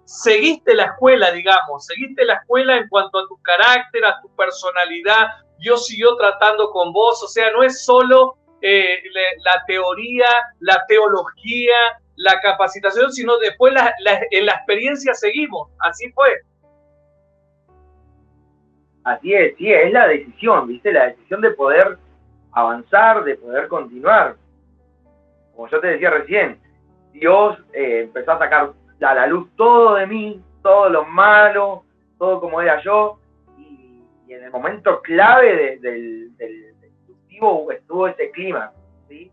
seguiste la escuela, digamos, seguiste la escuela en cuanto a tu carácter, a tu personalidad. Dios siguió tratando con vos, o sea, no es solo la teoría, la teología, la capacitación, sino después en la experiencia seguimos. Así fue. Así es, sí, es la decisión, ¿viste? La decisión de poder avanzar, de poder continuar. Como yo te decía recién, Dios empezó a sacar a la luz todo de mí, todo lo malo, todo como era yo, y en el momento clave del inductivo estuvo ese clima, ¿sí?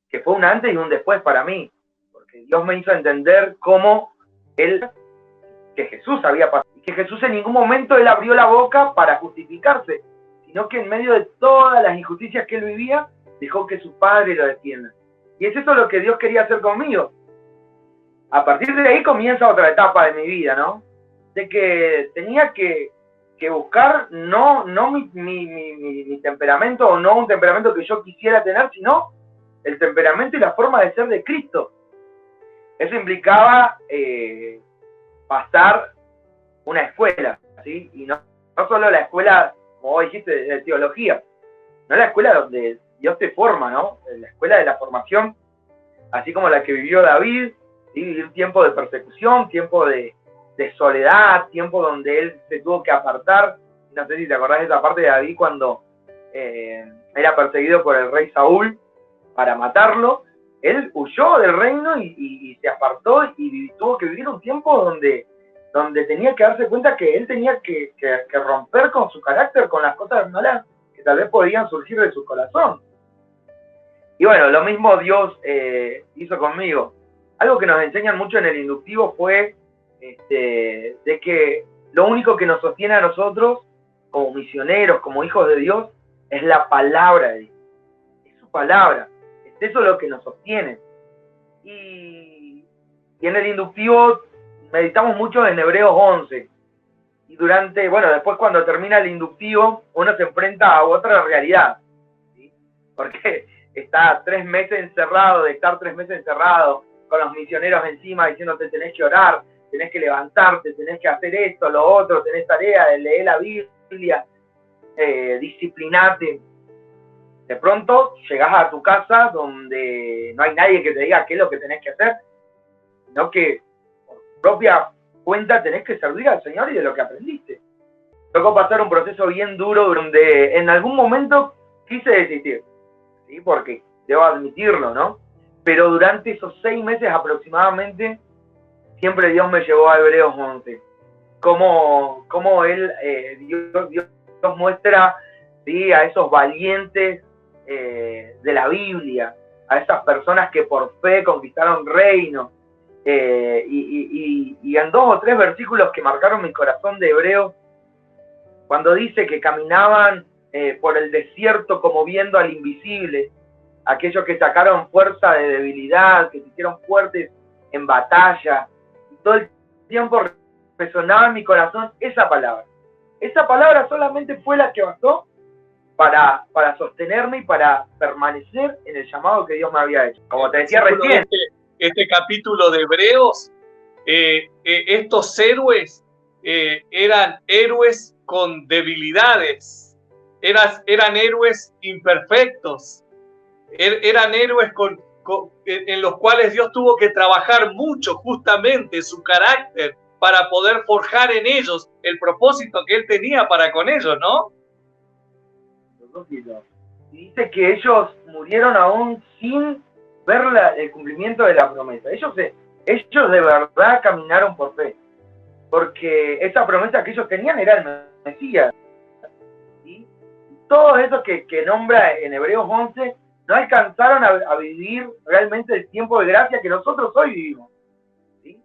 Que fue un antes y un después para mí, porque Dios me hizo entender cómo que Jesús había pasado, y que Jesús en ningún momento él abrió la boca para justificarse, sino que en medio de todas las injusticias que él vivía, dejó que su Padre lo defienda. Y es eso lo que Dios quería hacer conmigo. A partir de ahí comienza otra etapa de mi vida, ¿no? De que tenía que buscar no mi temperamento, o no un temperamento que yo quisiera tener, sino el temperamento y la forma de ser de Cristo. Eso implicaba pasar una escuela, ¿sí? Y no solo la escuela, como vos dijiste, de teología, no la escuela donde Dios te forma, ¿no? La escuela de la formación, así como la que vivió David, ¿sí? Vivir tiempo de persecución, tiempo de soledad, tiempo donde él se tuvo que apartar. No sé si te acordás de esa parte de David cuando era perseguido por el rey Saúl para matarlo. Él huyó del reino y se apartó y tuvo que vivir un tiempo donde tenía que darse cuenta que él tenía que romper con su carácter, con las cosas malas que tal vez podían surgir de su corazón. Y bueno, lo mismo Dios hizo conmigo. Algo que nos enseñan mucho en el inductivo fue de que lo único que nos sostiene a nosotros, como misioneros, como hijos de Dios, es la palabra de Dios. Es su palabra. Es eso lo que nos sostiene. Y en el inductivo meditamos mucho en Hebreos 11. Y después cuando termina el inductivo, uno se enfrenta a otra realidad, ¿sí? Porque está 3 meses encerrado, de estar 3 meses encerrado, con los misioneros encima diciéndote tenés que orar, tenés que levantarte, tenés que hacer esto, lo otro, tenés tarea de leer la Biblia, disciplinarte. De pronto llegás a tu casa donde no hay nadie que te diga qué es lo que tenés que hacer, sino que por propia cuenta tenés que servir al Señor y de lo que aprendiste. Tocó pasar un proceso bien duro donde en algún momento quise desistir, ¿sí? Porque debo admitirlo, ¿no? Pero durante esos 6 meses aproximadamente, siempre Dios me llevó a Hebreos 11. Cómo Dios muestra, ¿sí? A esos valientes de la Biblia, a esas personas que por fe conquistaron reino, y en 2 o 3 versículos que marcaron mi corazón de hebreo, cuando dice que caminaban por el desierto como viendo al invisible, aquellos que sacaron fuerza de debilidad, que se hicieron fuertes en batalla, y todo el tiempo resonaba en mi corazón esa palabra. Esa palabra solamente fue la que bastó para sostenerme y para permanecer en el llamado que Dios me había hecho. Como te decía recién, este capítulo de Hebreos, estos héroes eran héroes con debilidades, eran héroes imperfectos, eran héroes en los cuales Dios tuvo que trabajar mucho justamente su carácter para poder forjar en ellos el propósito que Él tenía para con ellos, ¿no? Y dice que ellos murieron aún sin ver el cumplimiento de la promesa. Ellos de verdad caminaron por fe, porque esa promesa que ellos tenían era el Mesías. ¿Sí? Todos esos que nombra en Hebreos 11 no alcanzaron a vivir realmente el tiempo de gracia que nosotros hoy vivimos. ¿Sí?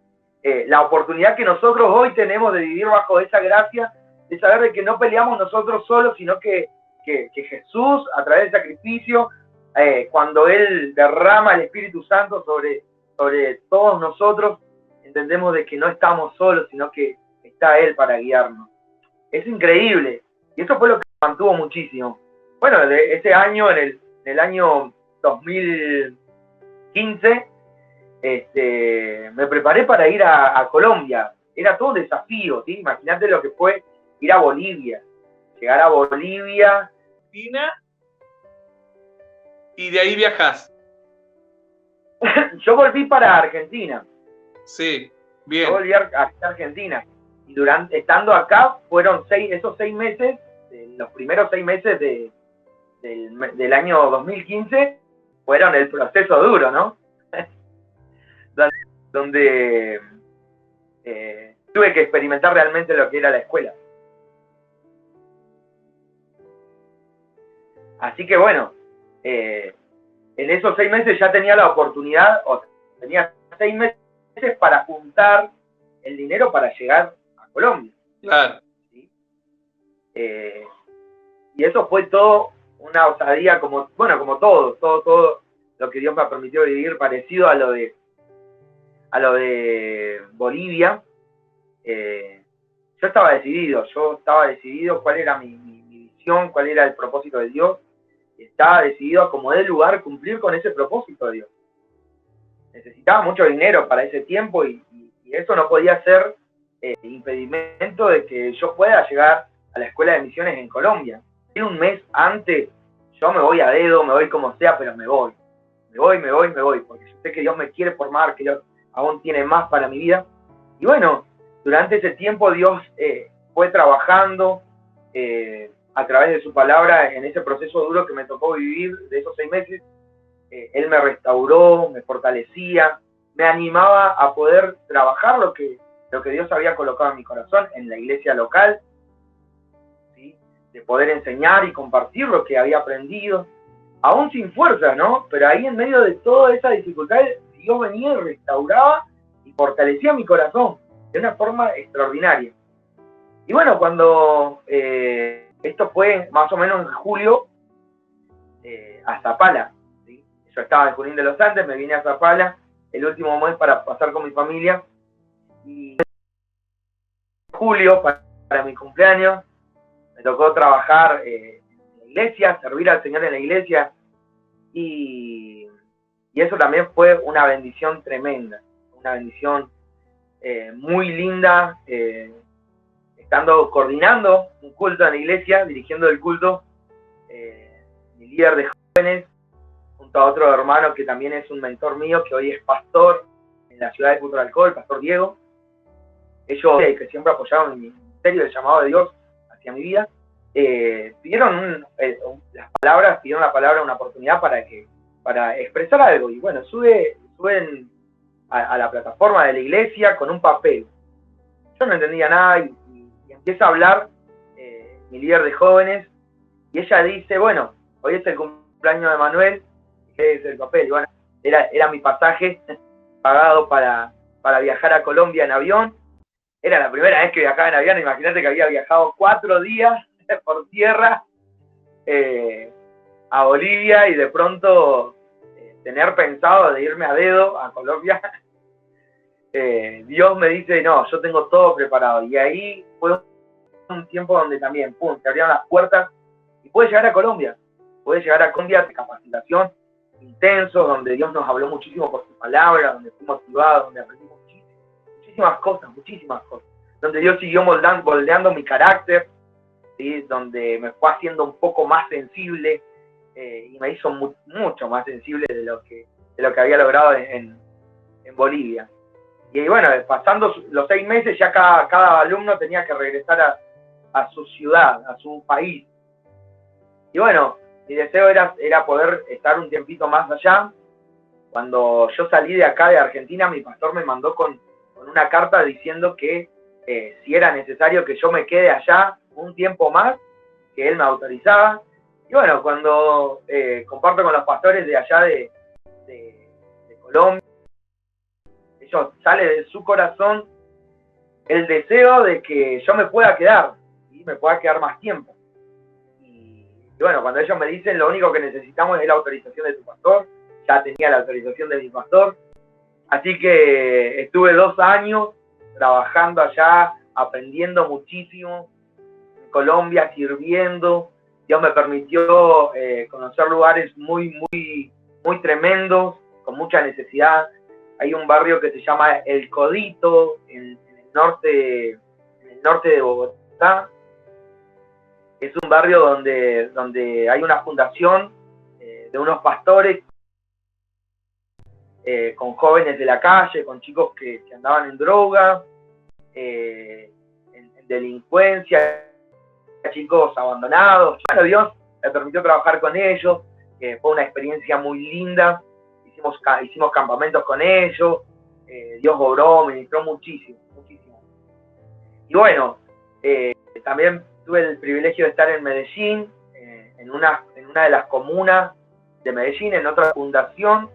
La oportunidad que nosotros hoy tenemos de vivir bajo esa gracia, de saber de que no peleamos nosotros solos, sino que Jesús, a través del sacrificio, cuando Él derrama el Espíritu Santo sobre todos nosotros, entendemos de que no estamos solos, sino que está Él para guiarnos. Es increíble, y eso fue lo que me mantuvo muchísimo. Bueno, de ese año, en el año 2015, me preparé para ir a Colombia. Era todo un desafío, ¿sí? Imagínate lo que fue ir a Bolivia, llegar a Bolivia. Y de ahí viajás. Yo volví para Argentina. Sí, bien. Yo volví a Argentina. Y estando acá, fueron esos 6 meses, los primeros 6 meses del año 2015, fueron el proceso duro, ¿no? Donde tuve que experimentar realmente lo que era la escuela. Así que bueno, en esos 6 meses ya tenía la oportunidad, tenía 6 meses para juntar el dinero para llegar a Colombia. Claro. ¿Sí? Y eso fue todo una osadía, como todo lo que Dios me permitió vivir, parecido a lo de Bolivia. Yo estaba decidido cuál era mi visión, cuál era el propósito de Dios. Estaba decidido a como dé lugar cumplir con ese propósito de Dios. Necesitaba mucho dinero para ese tiempo y eso no podía ser impedimento de que yo pueda llegar a la escuela de misiones en Colombia. Un mes antes, yo me voy a dedo, me voy como sea, pero me voy, porque yo sé que Dios me quiere formar, que Dios aún tiene más para mi vida. Y bueno, durante ese tiempo Dios fue trabajando a través de su palabra en ese proceso duro que me tocó vivir de esos 6 meses. Él me restauró, me fortalecía, me animaba a poder trabajar lo que Dios había colocado en mi corazón en la iglesia local, ¿sí? De poder enseñar y compartir lo que había aprendido, aún sin fuerza, ¿no? Pero ahí en medio de toda esa dificultad, Dios venía y restauraba y fortalecía mi corazón de una forma extraordinaria. Y bueno, cuando esto fue más o menos en julio, a Zapala, ¿sí? Yo estaba en Junín de los Andes, me vine a Zapala el último mes para pasar con mi familia, y en julio, para mi cumpleaños, me tocó trabajar en la iglesia, servir al Señor en la iglesia, y eso también fue una bendición tremenda, una bendición muy linda, coordinando un culto en la iglesia, dirigiendo el culto, mi líder de jóvenes, junto a otro hermano que también es un mentor mío, que hoy es pastor en la ciudad de Putralcó, el pastor Diego. Ellos, que siempre apoyaron mi ministerio, el llamado de Dios hacia mi vida, pidieron la palabra, una oportunidad para expresar algo. Y bueno, suben a la plataforma de la iglesia con un papel. Yo no entendía nada y empieza a hablar mi líder de jóvenes, y ella dice, bueno, hoy es el cumpleaños de Manuel, ¿qué es el papel? Y bueno, era mi pasaje pagado para viajar a Colombia en avión. Era la primera vez que viajaba en avión, imagínate que había viajado 4 días por tierra a Bolivia, y de pronto tener pensado de irme a dedo a Colombia. Dios me dice, no, yo tengo todo preparado. Y ahí fue un tiempo donde también, se abrieron las puertas y pude llegar a Colombia. De capacitación intensos, donde Dios nos habló muchísimo por su palabra, donde fui motivado, donde aprendimos muchísimas cosas, donde Dios siguió moldeando mi carácter, ¿sí? Donde me fue haciendo un poco más sensible y me hizo mucho más sensible de lo que había logrado en Bolivia. Y bueno, pasando los 6 meses ya cada alumno tenía que regresar a su ciudad, a su país. Y bueno, mi deseo era poder estar un tiempito más allá. Cuando yo salí de acá, de Argentina, mi pastor me mandó con una carta diciendo que si era necesario que yo me quede allá un tiempo más, que él me autorizaba. Y bueno, cuando comparto con los pastores de allá de Colombia, ellos sale de su corazón el deseo de que yo me pueda quedar, y me pueda quedar más tiempo. Y bueno, cuando ellos me dicen lo único que necesitamos es la autorización de tu pastor, ya tenía la autorización de mi pastor, así que estuve 2 años trabajando allá, aprendiendo muchísimo, en Colombia, sirviendo. Dios me permitió conocer lugares muy tremendos, con mucha necesidad. Hay un barrio que se llama El Codito, en el norte de Bogotá. Es un barrio donde hay una fundación de unos pastores con jóvenes de la calle, con chicos que andaban en droga, en delincuencia, chicos abandonados. Bueno, Dios me permitió trabajar con ellos, fue una experiencia muy linda. Hicimos campamentos con ellos, Dios obró, ministró muchísimo. Y bueno, también tuve el privilegio de estar en Medellín, en una de las comunas de Medellín, en otra fundación.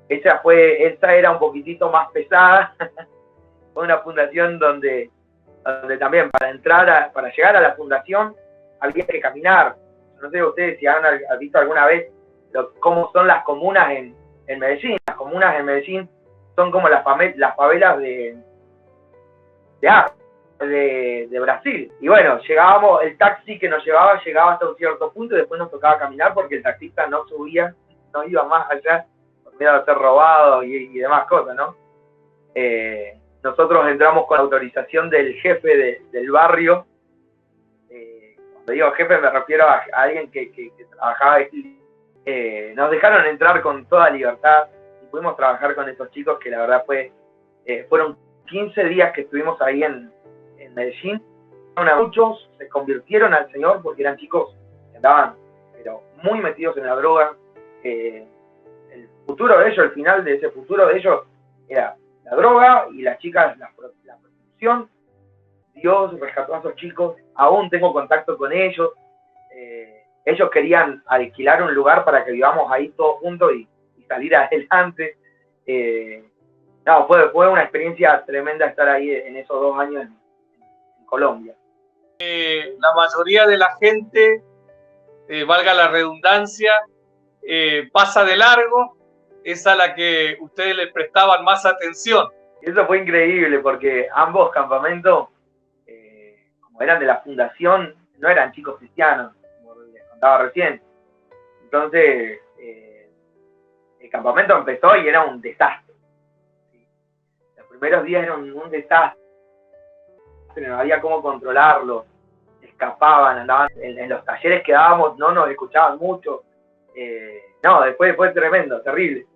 Esa era un poquitito más pesada. Fue una fundación donde también para llegar a la fundación había que caminar. No sé ustedes si han visto alguna vez cómo son las comunas en Medellín. Las comunas en Medellín son como las favelas de Brasil. Y bueno, el taxi que nos llegaba hasta un cierto punto y después nos tocaba caminar porque el taxista no subía, no iba más allá, por miedo a ser robado y demás cosas, ¿no? Nosotros entramos con autorización del jefe del barrio. Cuando digo jefe me refiero a alguien que trabajaba ahí. Nos dejaron entrar con toda libertad y pudimos trabajar con estos chicos que la verdad fueron 15 días que estuvimos ahí en Medellín. Muchos se convirtieron al Señor porque eran chicos que andaban pero muy metidos en la droga. El futuro de ellos, el final de ese futuro de ellos era la droga y las chicas, la prostitución. Dios rescató a esos chicos, aún tengo contacto con ellos. Ellos querían alquilar un lugar para que vivamos ahí todos juntos y salir adelante. Fue una experiencia tremenda estar ahí en esos 2 años en Colombia. La mayoría de la gente, valga la redundancia, pasa de largo, es a la que ustedes les prestaban más atención. Eso fue increíble porque ambos campamentos, como eran de la fundación, no eran chicos cristianos, como les contaba recién. Entonces, el campamento empezó y era un desastre. ¿Sí? Los primeros días eran un desastre, no había cómo controlarlo, escapaban, andaban en los talleres que dábamos, no nos escuchaban mucho. Después fue tremendo, terrible.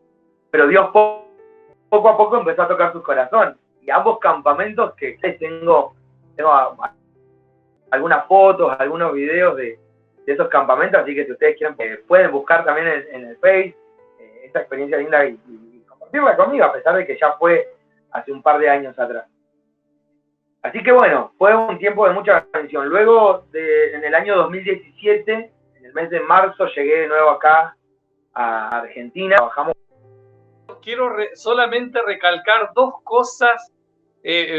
Pero Dios poco a poco empezó a tocar sus corazones. Y ambos campamentos que tengo algunas fotos, algunos videos de esos campamentos, así que si ustedes quieren pueden buscar también en el Face esta experiencia linda y compartirla conmigo, a pesar de que ya fue hace un par de años atrás. Así que bueno, fue un tiempo de mucha bendición. Luego, en el año 2017, en el mes de marzo, llegué de nuevo acá a Argentina. Trabajamos. Quiero solamente recalcar 2 cosas,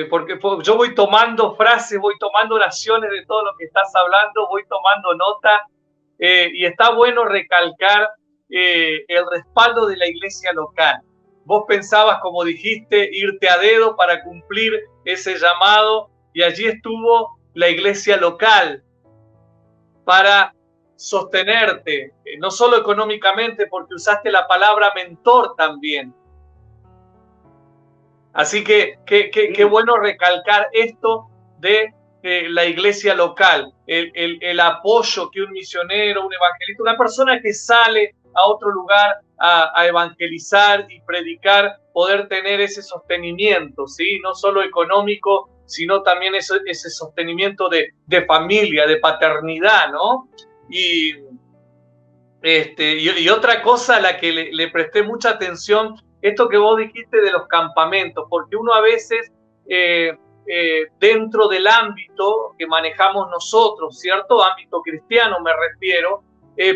porque yo voy tomando frases, voy tomando oraciones de todo lo que estás hablando, voy tomando nota, y está bueno recalcar el respaldo de la iglesia local. Vos pensabas, como dijiste, irte a dedo para cumplir ese llamado, y allí estuvo la iglesia local para sostenerte, no solo económicamente, porque usaste la palabra mentor también. Así que qué bueno recalcar esto de la iglesia local, el apoyo que un misionero, un evangelista, una persona que sale a otro lugar a evangelizar y predicar, poder tener ese sostenimiento, ¿sí? No solo económico, sino también ese sostenimiento de familia, de paternidad, ¿no? Y otra cosa a la que le presté mucha atención, esto que vos dijiste de los campamentos, porque uno a veces, dentro del ámbito que manejamos nosotros, ¿cierto? Ámbito cristiano me refiero,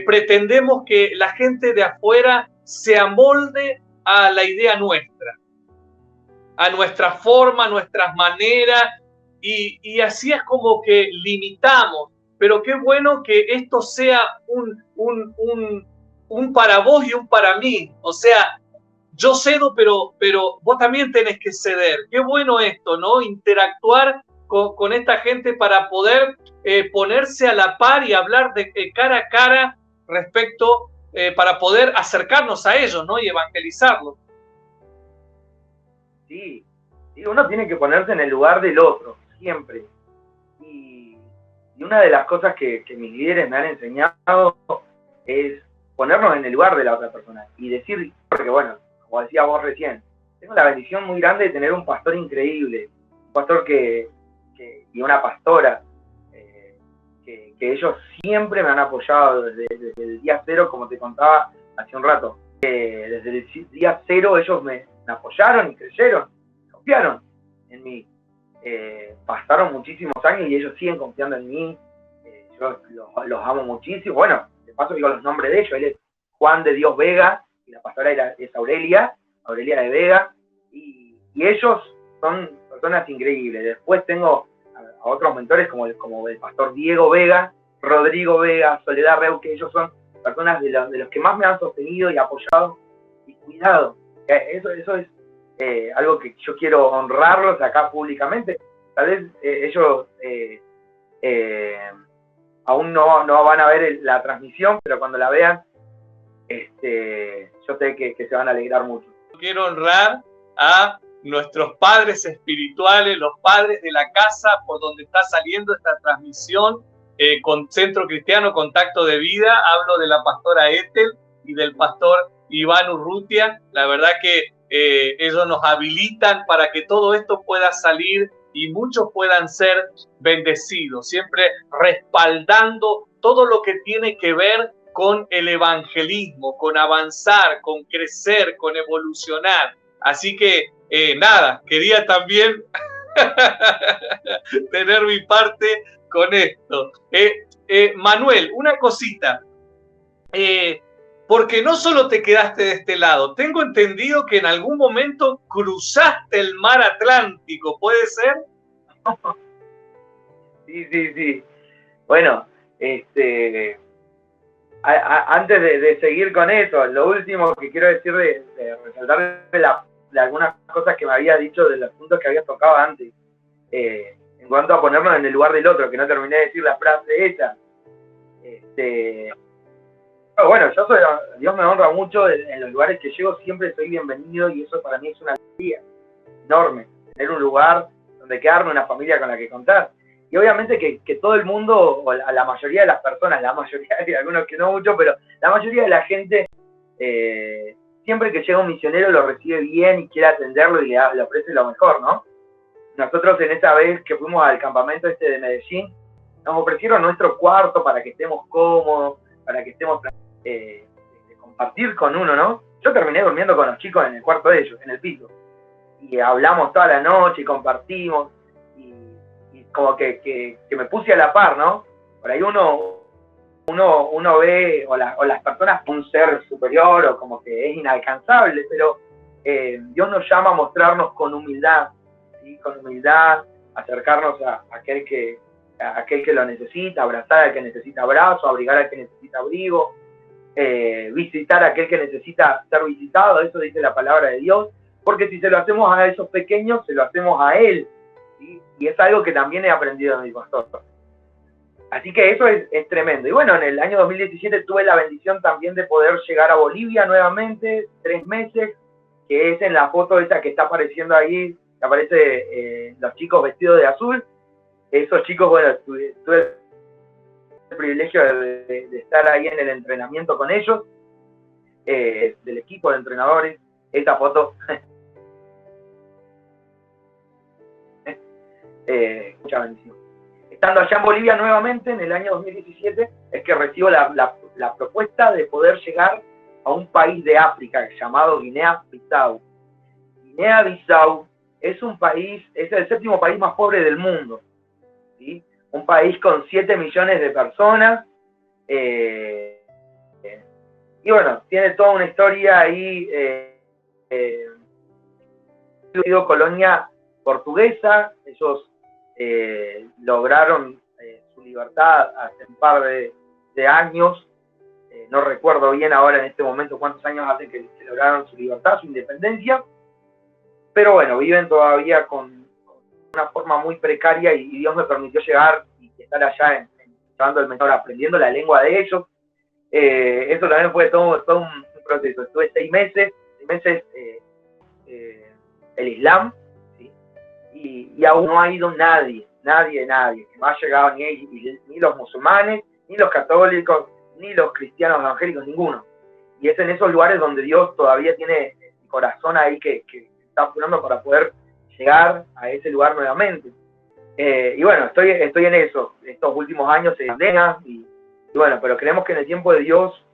pretendemos que la gente de afuera se amolde a la idea nuestra, a nuestra forma, a nuestras maneras, y así es como que limitamos. Pero qué bueno que esto sea un para vos y un para mí. O sea, yo cedo, pero vos también tenés que ceder. Qué bueno esto, ¿no? Interactuar con esta gente para poder ponerse a la par y hablar de cara a cara respecto, para poder acercarnos a ellos, ¿no? Y evangelizarlos. Sí, uno tiene que ponerse en el lugar del otro, siempre. Y una de las cosas que mis líderes me han enseñado es ponernos en el lugar de la otra persona y decir, porque bueno, como decía vos recién, tengo la bendición muy grande de tener un pastor increíble, un pastor y una pastora, que ellos siempre me han apoyado desde el día cero, como te contaba hace un rato. Desde el día cero ellos me apoyaron y creyeron, confiaron en mí. Pasaron muchísimos años y ellos siguen confiando en mí. Yo los amo muchísimo. Bueno, de paso digo los nombres de ellos. Él es Juan de Dios Vega y la pastora es Aurelia de Vega. Y ellos son personas increíbles. Después tengo a otros mentores como el pastor Diego Vega, Rodrigo Vega, Soledad Reu, que ellos son personas de los que más me han sostenido y apoyado y cuidado. Eso es algo que yo quiero honrarlos acá públicamente. Tal vez ellos aún no van a ver la transmisión, pero cuando la vean, yo sé que se van a alegrar mucho. Quiero honrar a nuestros padres espirituales, los padres de la casa por donde está saliendo esta transmisión, con Centro Cristiano Contacto de Vida. Hablo de la pastora Ethel y del pastor Iván Urrutia. La verdad que ellos nos habilitan para que todo esto pueda salir y muchos puedan ser bendecidos, siempre respaldando todo lo que tiene que ver con el evangelismo, con avanzar, con crecer, con evolucionar. Así que nada, quería también tener mi parte con esto. Manuel, una cosita. Porque no solo te quedaste de este lado, tengo entendido que en algún momento cruzaste el mar Atlántico, ¿puede ser? Sí. Bueno, antes de seguir con eso, lo último que quiero decir de resaltar de algunas cosas que me había dicho, de los puntos que había tocado antes, en cuanto a ponernos en el lugar del otro, que no terminé de decir la frase esa. Pero bueno, Dios me honra mucho en los lugares que llego, siempre soy bienvenido y eso para mí es una alegría enorme, tener un lugar donde quedarme, una familia con la que contar. Y obviamente que todo el mundo, o la mayoría de las personas, hay algunos que no mucho, pero la mayoría de la gente, siempre que llega un misionero lo recibe bien y quiere atenderlo y le ofrece lo mejor, ¿no? Nosotros en esa vez que fuimos al campamento de Medellín, nos ofrecieron nuestro cuarto para que estemos cómodos, para que estemos compartir con uno, ¿no? Yo terminé durmiendo con los chicos en el cuarto de ellos, en el piso. Y hablamos toda la noche y compartimos. Y como que me puse a la par, ¿no? Por ahí uno ve, o las personas, un ser superior o como que es inalcanzable, pero Dios nos llama a mostrarnos con humildad, ¿sí? Con humildad, acercarnos a aquel que lo necesita, abrazar al que necesita abrazo, abrigar al que necesita abrigo, visitar a aquel que necesita ser visitado. Eso dice la palabra de Dios, porque si se lo hacemos a esos pequeños, se lo hacemos a Él, ¿sí? Y es algo que también he aprendido de mi pastor. Así que eso es tremendo. Y bueno, en el año 2017 tuve la bendición también de poder llegar a Bolivia nuevamente, 3 meses, que es en la foto esa que está apareciendo ahí, que aparece los chicos vestidos de azul. esos chicos, bueno, tuve el privilegio de estar ahí en el entrenamiento con ellos, del equipo de entrenadores. Esta foto, mucha bendición. Estando allá en Bolivia nuevamente, en el año 2017, es que recibo la propuesta de poder llegar a un país de África llamado Guinea-Bissau. Guinea-Bissau es un país, es el 7º país más pobre del mundo, ¿sí? Un país con 7 millones de personas, y bueno, tiene toda una historia ahí, ha sido colonia portuguesa. Ellos lograron su libertad hace un par de años, no recuerdo bien ahora en este momento cuántos años hace que lograron su libertad, su independencia, pero bueno, viven todavía con una forma muy precaria, y Dios me permitió llegar y estar allá llevando el mentor, aprendiendo la lengua de ellos. Eso también fue todo un proceso. Estuve 6 meses el Islam, ¿sí? Y aún no ha ido nadie, que no ha llegado ni los musulmanes, ni los católicos, ni los cristianos evangélicos, ninguno. Y es en esos lugares donde Dios todavía tiene el corazón ahí que está apurando para poder llegar a ese lugar nuevamente. Y bueno, estoy en eso, estos últimos años se pandemia, y bueno, pero creemos que en el tiempo de Dios,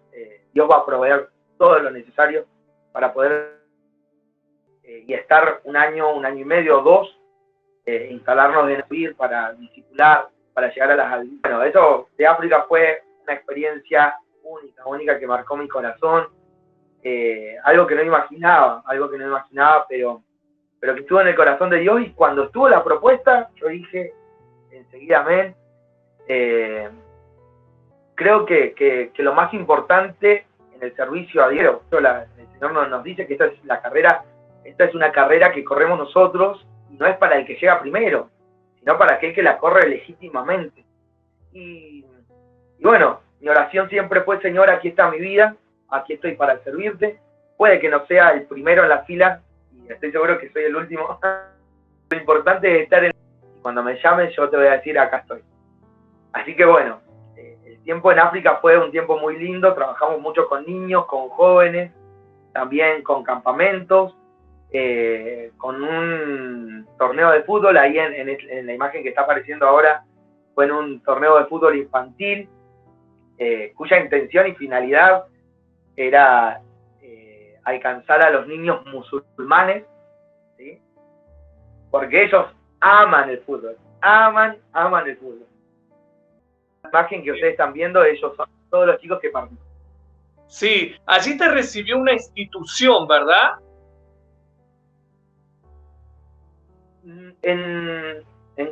Dios va a proveer todo lo necesario para poder y estar un año y medio o 2, instalarnos en vivir, para discipular, para llegar a las... Bueno, eso de África fue una experiencia única que marcó mi corazón, algo que no imaginaba, pero que estuvo en el corazón de Dios. Y cuando estuvo la propuesta, yo dije enseguida amén. Creo que lo más importante en el servicio a Dios, el Señor nos dice que esta es una carrera que corremos nosotros, y no es para el que llega primero, sino para aquel que la corre legítimamente. Y bueno, mi oración siempre fue: Señor, aquí está mi vida, aquí estoy para servirte. Puede que no sea el primero en la fila, y estoy seguro que soy el último. Lo importante es estar y cuando me llamen yo te voy a decir: acá estoy. Así que bueno, el tiempo en África fue un tiempo muy lindo. Trabajamos mucho con niños, con jóvenes, también con campamentos, con un torneo de fútbol. Ahí en la imagen que está apareciendo ahora fue en un torneo de fútbol infantil, cuya intención y finalidad era alcanzar a los niños musulmanes, ¿sí? Porque ellos aman el fútbol, aman el fútbol. La imagen que ustedes están viendo, ellos son todos los chicos que participan. Sí, allí te recibió una institución, ¿verdad?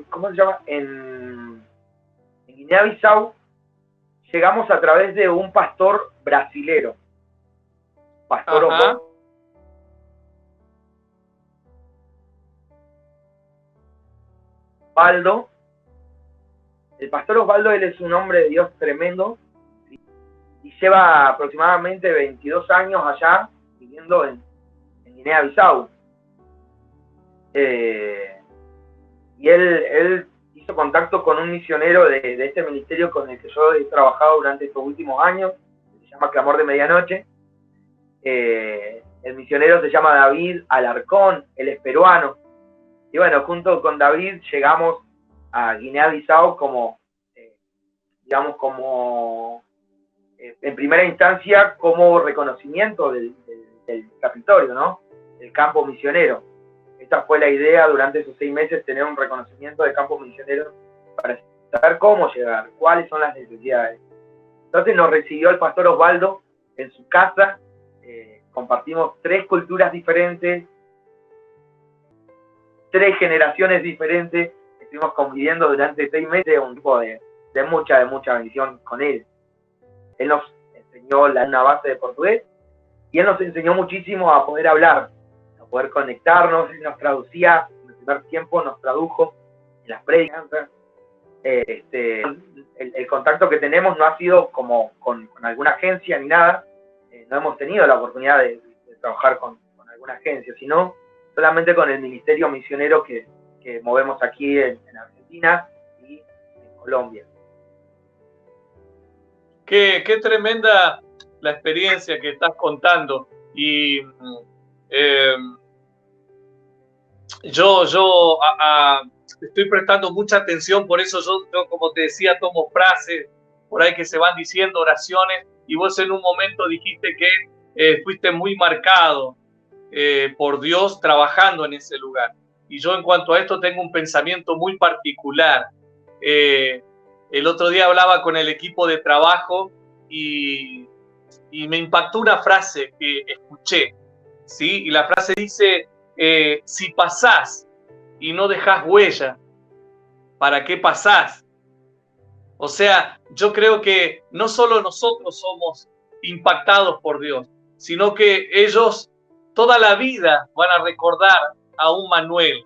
¿Cómo se llama? En Guinea-Bissau llegamos a través de un pastor brasilero. Pastor Osvaldo. El pastor Osvaldo, él es un hombre de Dios tremendo, ¿sí? Y lleva aproximadamente 22 años allá viviendo en Guinea-Bissau. Y él hizo contacto con un misionero de este ministerio con el que yo he trabajado durante estos últimos años, que se llama Clamor de Medianoche. El misionero se llama David Alarcón, él es peruano. Y bueno, junto con David llegamos a Guinea-Bissau en primera instancia como reconocimiento del territorio, ¿no? El campo misionero. Esta fue la idea durante esos 6 meses, tener un reconocimiento de campo misionero para saber cómo llegar, cuáles son las necesidades. Entonces nos recibió el pastor Osvaldo en su casa, compartimos 3 culturas diferentes, 3 generaciones diferentes, estuvimos conviviendo durante 6 meses, un tipo de mucha bendición con él. Él nos enseñó una base de portugués, y él nos enseñó muchísimo a poder hablar, a poder conectarnos. Él nos traducía, en el primer tiempo nos tradujo en las prédicas. El contacto que tenemos no ha sido como con alguna agencia ni nada, no hemos tenido la oportunidad de trabajar con alguna agencia, sino solamente con el ministerio misionero que movemos aquí en Argentina, Colombia. Qué tremenda la experiencia que estás contando. Y yo estoy prestando mucha atención, por eso yo, como te decía, tomo frases por ahí que se van diciendo, oraciones, y vos en un momento dijiste que fuiste muy marcado por Dios trabajando en ese lugar. Y yo en cuanto a esto tengo un pensamiento muy particular. El otro día hablaba con el equipo de trabajo y me impactó una frase que escuché, ¿sí? Y la frase dice, si pasás y no dejás huella, ¿para qué pasás? O sea, yo creo que no solo nosotros somos impactados por Dios, sino que ellos toda la vida van a recordar a un Manuel,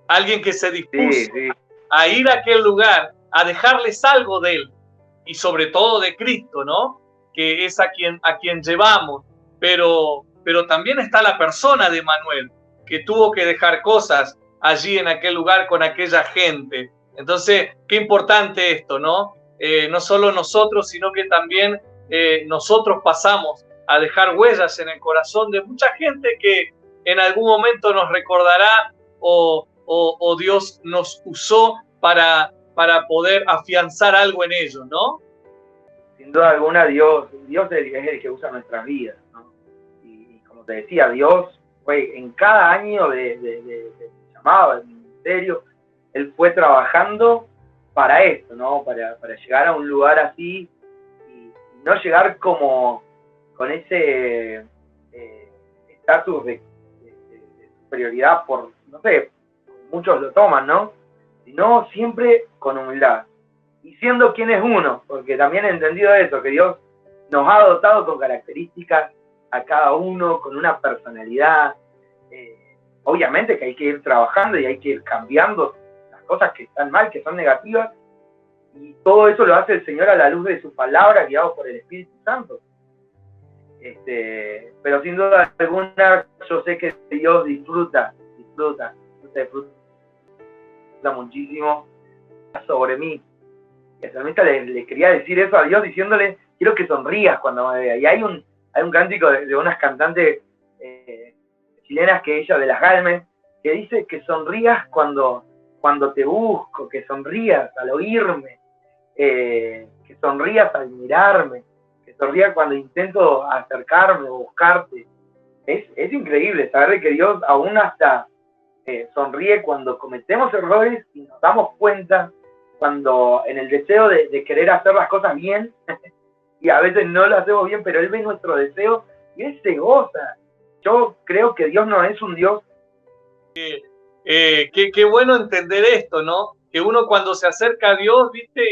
alguien que se dispuso a ir a aquel lugar, a dejarles algo de él, y sobre todo de Cristo, ¿no? Que es a quien llevamos, pero también está la persona de Manuel, que tuvo que dejar cosas allí en aquel lugar con aquella gente. Entonces, qué importante esto, ¿no? No solo nosotros, sino que también nosotros pasamos a dejar huellas en el corazón de mucha gente que en algún momento nos recordará o Dios nos usó para poder afianzar algo en ellos, ¿no? Sin duda alguna, Dios es el que usa nuestras vidas, ¿no? Y como te decía, Dios fue en cada año de llamado, del ministerio, Él fue trabajando para esto, ¿no? Para llegar a un lugar así y no llegar como con ese estatus de superioridad por, no sé, muchos lo toman, ¿no? Sino siempre con humildad. Y siendo quien es uno, porque también he entendido eso, que Dios nos ha dotado con características a cada uno, con una personalidad. Obviamente que hay que ir trabajando y hay que ir cambiando las cosas que están mal, que son negativas, y todo eso lo hace el Señor a la luz de su palabra, guiado por el Espíritu Santo. Pero sin duda alguna, yo sé que Dios disfruta muchísimo sobre mí. Y el salmista le quería decir eso a Dios, diciéndole, quiero que sonrías cuando me vea. Y hay un cántico de unas cantantes chilenas, que ella, de las Galmes, que dice que sonrías cuando te busco, que sonrías al oírme, que sonrías al mirarme, que sonrías cuando intento acercarme o buscarte. Es increíble saber que Dios aún hasta sonríe cuando cometemos errores y nos damos cuenta, cuando en el deseo de querer hacer las cosas bien y a veces no lo hacemos bien, pero Él ve nuestro deseo y Él se goza. Yo creo que Dios no es un Dios. Qué bueno entender esto, ¿no? Que uno cuando se acerca a Dios, ¿viste?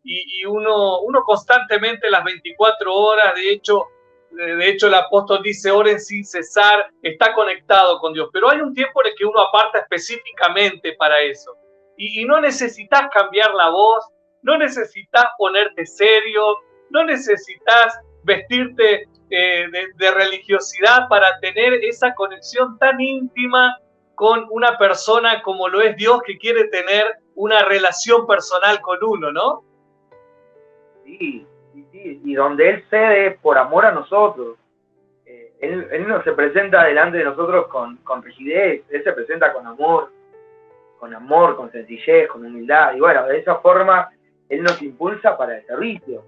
Y uno constantemente las 24 horas, de hecho el apóstol dice, oren sin cesar, está conectado con Dios. Pero hay un tiempo en el que uno aparta específicamente para eso. Y no necesitas cambiar la voz, no necesitas ponerte serio, no necesitas vestirte de religiosidad para tener esa conexión tan íntima con una persona como lo es Dios, que quiere tener una relación personal con uno, ¿no? Sí, y donde Él cede por amor a nosotros. Él no se presenta delante de nosotros con rigidez, Él se presenta con amor, con sencillez, con humildad. Y bueno, de esa forma Él nos impulsa para el servicio.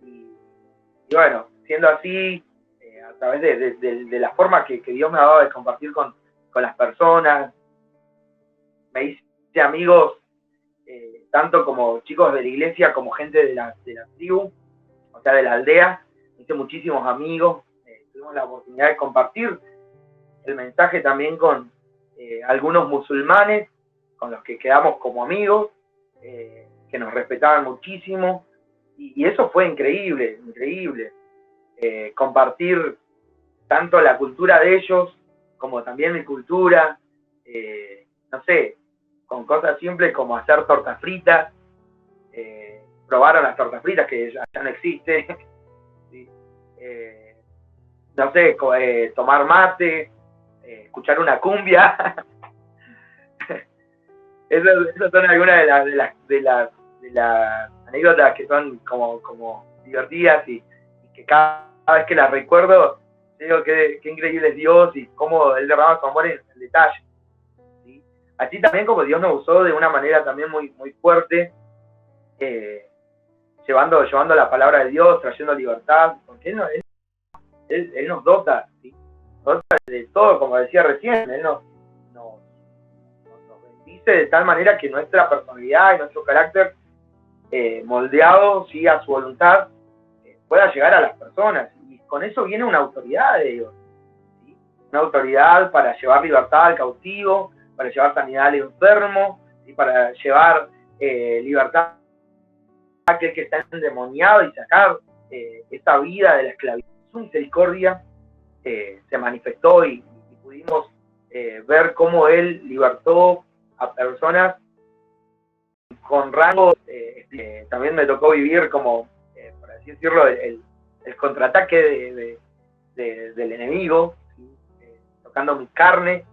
Y bueno, siendo así, a través de la forma que Dios me ha dado de compartir con las personas, me hice amigos, tanto como chicos de la iglesia, como gente de la tribu, o sea, de la aldea. Me hice muchísimos amigos, tuvimos la oportunidad de compartir el mensaje también con algunos musulmanes, con los que quedamos como amigos, que nos respetaban muchísimo, y eso fue increíble. Compartir tanto la cultura de ellos, como también mi cultura, no sé, con cosas simples como hacer tortas fritas. Probaron las tortas fritas, que ya no existe. ¿Sí? No sé, tomar mate, escuchar una cumbia. Esas son algunas de las anécdotas que son como divertidas y que cada vez que las recuerdo, digo qué increíble es Dios y cómo Él derrama su amor en el detalle. ¿Sí? Así también como Dios nos usó de una manera también muy, muy fuerte, llevando la palabra de Dios, trayendo libertad, porque Él nos dota, ¿sí? Nos dota de todo, como decía recién, Él nos bendice de tal manera que nuestra personalidad y nuestro carácter, moldeado, ¿sí?, a su voluntad, pueda llegar a las personas. Y con eso viene una autoridad de Dios, ¿sí? Una autoridad para llevar libertad al cautivo, para llevar sanidad al enfermo, ¿sí?, para llevar libertad a aquel que está endemoniado y sacar esta vida de la esclavitud. Su misericordia se manifestó y pudimos ver cómo Él libertó a personas con rango. También me tocó vivir como, por así decirlo, el contraataque del enemigo, ¿sí? Tocando mi carne,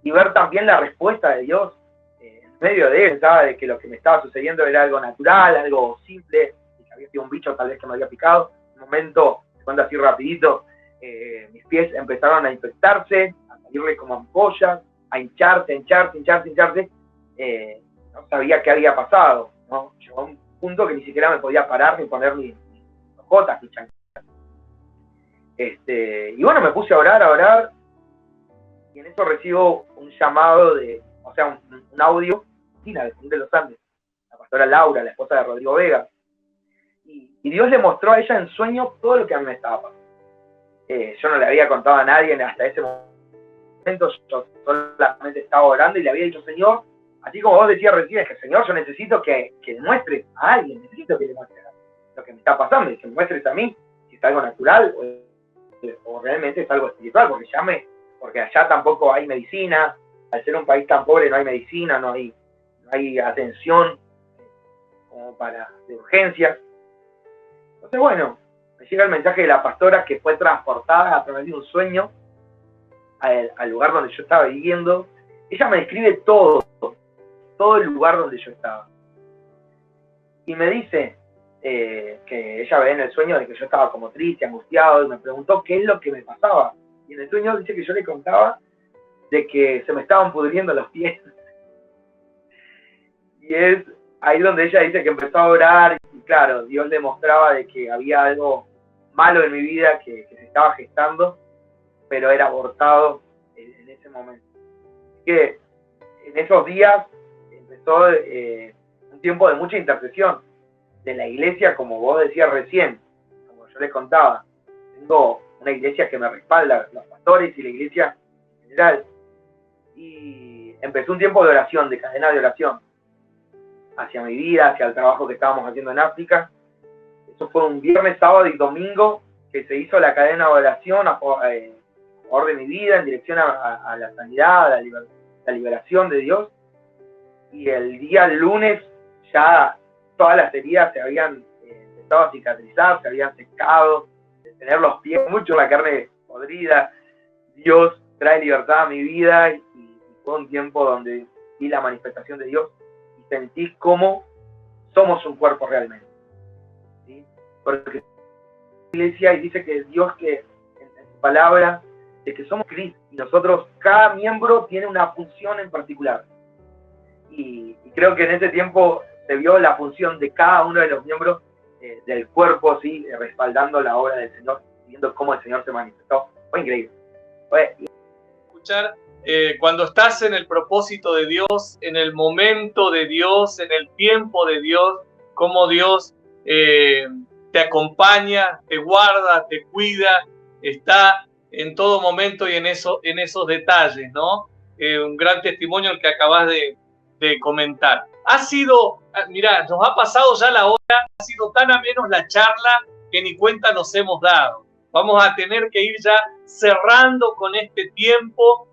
y ver también la respuesta de Dios en medio de él. Pensaba de que lo que me estaba sucediendo era algo natural, algo simple, y que había sido un bicho tal vez que me había picado. En un momento, cuando así rapidito, mis pies empezaron a infectarse, a salirle como ampollas, a hincharse. No sabía qué había pasado, ¿no? Llegó a un punto que ni siquiera me podía parar ni poner mis botas, mis chanclas. Y bueno, me puse a orar, y en eso recibo un llamado un audio de los Andes, la pastora Laura, la esposa de Rodrigo Vega, y Dios le mostró a ella en sueño todo lo que a mí me estaba pasando. Yo no le había contado a nadie hasta ese momento, yo solamente estaba orando y le había dicho: Señor, así como vos decías recién, es que Señor, yo necesito que le muestres a alguien, necesito que le muestres lo que me está pasando, y que me muestres a mí si es algo natural o realmente es algo espiritual, porque allá tampoco hay medicina, al ser un país tan pobre no hay medicina, no hay atención como de urgencias. Entonces, bueno, me llega el mensaje de la pastora, que fue transportada a través de un sueño al lugar donde yo estaba viviendo. Ella me describe todo el lugar donde yo estaba. Y me dice que ella ve en el sueño de que yo estaba como triste, angustiado, y me preguntó qué es lo que me pasaba. Y en el sueño dice que yo le contaba de que se me estaban pudriendo los pies. Y es ahí donde ella dice que empezó a orar, y claro, Dios le mostraba de que había algo malo en mi vida que se estaba gestando, pero era abortado en ese momento. Así que en esos días empezó un tiempo de mucha intercesión de la iglesia, como vos decías recién, como yo les contaba. Tengo una iglesia que me respalda, los pastores y la iglesia en general. Y empezó un tiempo de oración, de cadena de oración, hacia mi vida, hacia el trabajo que estábamos haciendo en África. Eso fue un viernes, sábado y domingo que se hizo la cadena de oración a favor de mi vida, en dirección a la sanidad, a la liberación de Dios. Y el día lunes ya todas las heridas se habían empezado a cicatrizar, se habían secado, de tener los pies mucho, la carne podrida. Dios trae libertad a mi vida, y fue un tiempo donde vi la manifestación de Dios y sentí cómo somos un cuerpo realmente, ¿sí? Porque la iglesia dice que Dios, que en su palabra, de que somos Cristo, y nosotros, cada miembro tiene una función en particular. Y creo que en ese tiempo se vio la función de cada uno de los miembros del cuerpo, ¿sí? Respaldando la obra del Señor, viendo cómo el Señor se manifestó. Fue increíble. Escuchar cuando estás en el propósito de Dios, en el momento de Dios, en el tiempo de Dios, cómo Dios te acompaña, te guarda, te cuida, está en todo momento y en esos detalles, ¿no? Un gran testimonio el que acabas de comentar. Mirá, nos ha pasado ya la hora, ha sido tan ameno la charla que ni cuenta nos hemos dado. Vamos a tener que ir ya cerrando con este tiempo,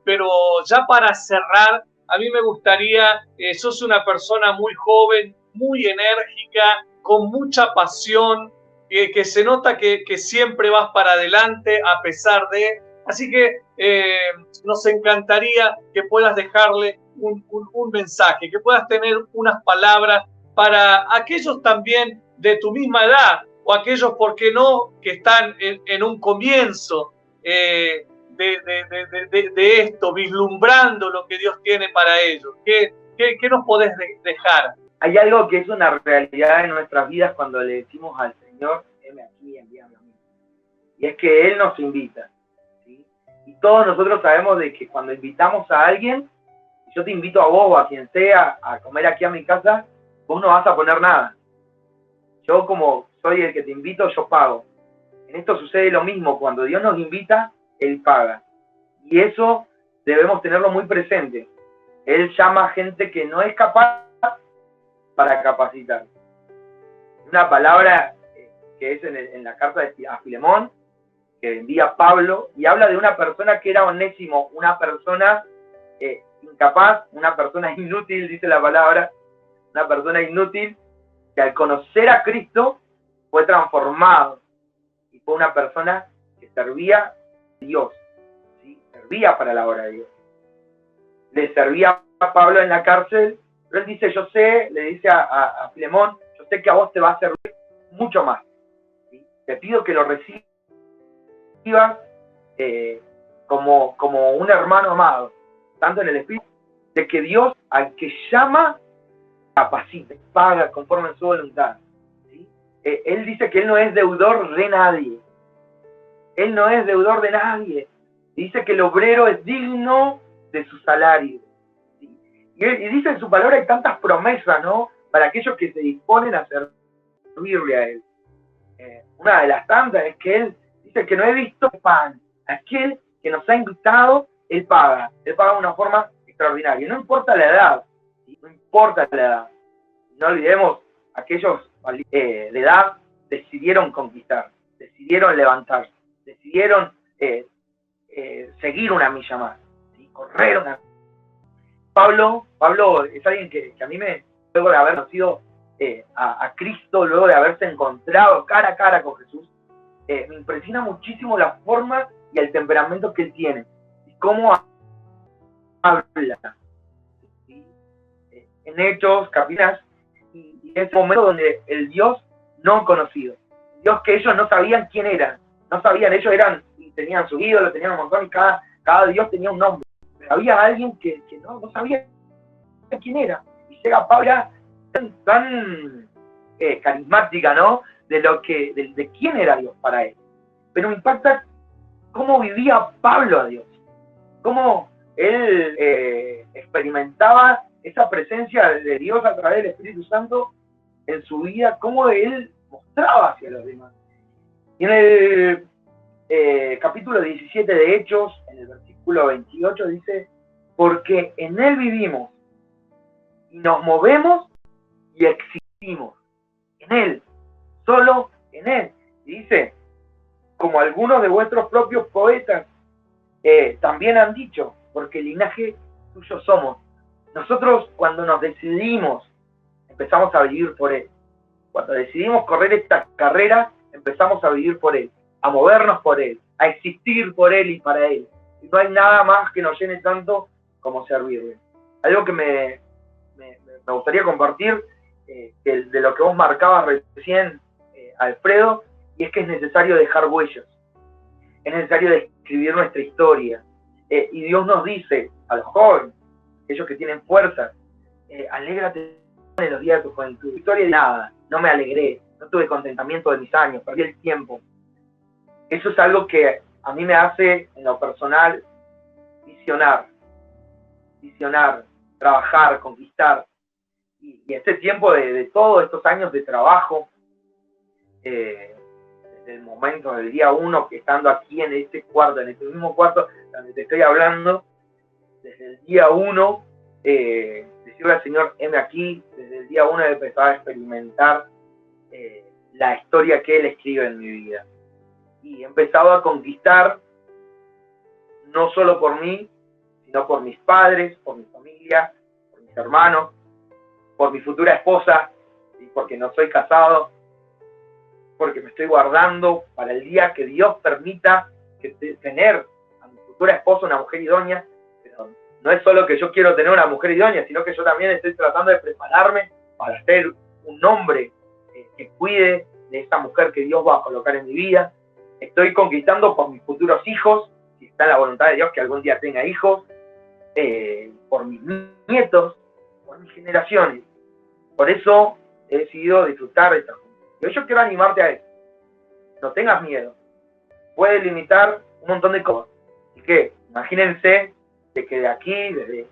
pero ya para cerrar, a mí me gustaría, sos una persona muy joven, muy enérgica, con mucha pasión, que se nota que siempre vas para adelante a pesar de... Así que nos encantaría que puedas dejarle un mensaje, que puedas tener unas palabras para aquellos también de tu misma edad, o aquellos, ¿por qué no?, que están en un comienzo de esto, vislumbrando lo que Dios tiene para ellos. ¿Qué nos podés dejar? Hay algo que es una realidad en nuestras vidas cuando le decimos al Señor, heme aquí, envíame a mí. Y es que Él nos invita, ¿sí? Y todos nosotros sabemos de que cuando invitamos a alguien, si yo te invito a vos o a quien sea a comer aquí a mi casa, vos no vas a poner nada. Yo, como soy el que te invito, yo pago. En esto sucede lo mismo. Cuando Dios nos invita, Él paga. Y eso debemos tenerlo muy presente. Él llama a gente que no es capaz para capacitar. Una palabra que es en la carta a Filemón, que envía Pablo, y habla de una persona que era Onésimo, una persona incapaz, una persona inútil, dice la palabra, una persona inútil, que al conocer a Cristo fue transformado, y fue una persona que servía a Dios, ¿sí? Servía para la obra de Dios. Le servía a Pablo en la cárcel, pero él dice, yo sé, le dice a Filemón, yo sé que a vos te va a servir mucho más, ¿sí? Te pido que lo recibas como un hermano amado, tanto en el espíritu, de que Dios al que llama, capacita, paga conforme a su voluntad, ¿sí? Él dice que él no es deudor de nadie. Él no es deudor de nadie. Dice que el obrero es digno de su salario, ¿sí? Y dice en su palabra hay tantas promesas, ¿no?, para aquellos que se disponen a servirle a él. Una de las tantas es que él dice que no he visto pan. Aquel que nos ha invitado, él paga. Él paga de una forma extraordinaria. No importa la edad, ¿sí? No importa la edad. No olvidemos, aquellos de edad decidieron conquistar, decidieron levantarse, decidieron seguir una milla más, ¿sí? Correr una. Pablo es alguien que a mí luego de haber conocido a Cristo, luego de haberse encontrado cara a cara con Jesús, me impresiona muchísimo la forma y el temperamento que él tiene, y cómo habla, ¿sí? En Hechos, capítulos, y es un momento donde el Dios no conocido, Dios que ellos no sabían quién era, no sabían, ellos tenían su ídolo, tenían un montón, y cada Dios tenía un nombre, pero había alguien que no sabía quién era, y llega Pablo tan carismática, ¿no?, de quién era Dios para él. Pero me impacta cómo vivía Pablo a Dios, cómo él experimentaba esa presencia de Dios a través del Espíritu Santo en su vida, cómo él mostraba hacia los demás. Y en el capítulo 17 de Hechos, en el versículo 28, dice, porque en él vivimos y nos movemos y existimos. En él, solo en él. Y dice, como algunos de vuestros propios poetas también han dicho, porque el linaje tuyo somos. Nosotros, cuando nos decidimos, empezamos a vivir por él. Cuando decidimos correr esta carrera, empezamos a vivir por él, a movernos por él, a existir por él y para él. Y no hay nada más que nos llene tanto como servirle. Algo que me gustaría compartir, de lo que vos marcabas recién, Alfredo, y es que es necesario dejar huellas, es necesario describir nuestra historia, y Dios nos dice a los jóvenes, aquellos que tienen fuerza, alégrate en los días de tu juventud. Historia de nada, no me alegré, no tuve contentamiento de mis años, perdí el tiempo. Eso es algo que a mí me hace, en lo personal, visionar, trabajar, conquistar. Y este tiempo de todos estos años de trabajo, desde el momento del día 1, que estando aquí en este cuarto, en este mismo cuarto donde te estoy hablando, desde el día 1, decirle al Señor, heme aquí, desde el día 1 he empezado a experimentar la historia que Él escribe en mi vida. Y he empezado a conquistar, no solo por mí, sino por mis padres, por mi familia, por mis hermanos, por mi futura esposa, y porque no soy casado, porque me estoy guardando para el día que Dios permita tener a mi futura esposa, una mujer idónea, pero no es solo que yo quiero tener una mujer idónea, sino que yo también estoy tratando de prepararme para ser un hombre que cuide de esa mujer que Dios va a colocar en mi vida. Estoy conquistando por mis futuros hijos, si está en la voluntad de Dios que algún día tenga hijos, por mis nietos, por mis generaciones. Por eso he decidido disfrutar de esta juventud. Y hoy yo quiero animarte a eso. No tengas miedo. Puedes limitar un montón de cosas. Así que imagínense de que de aquí, desde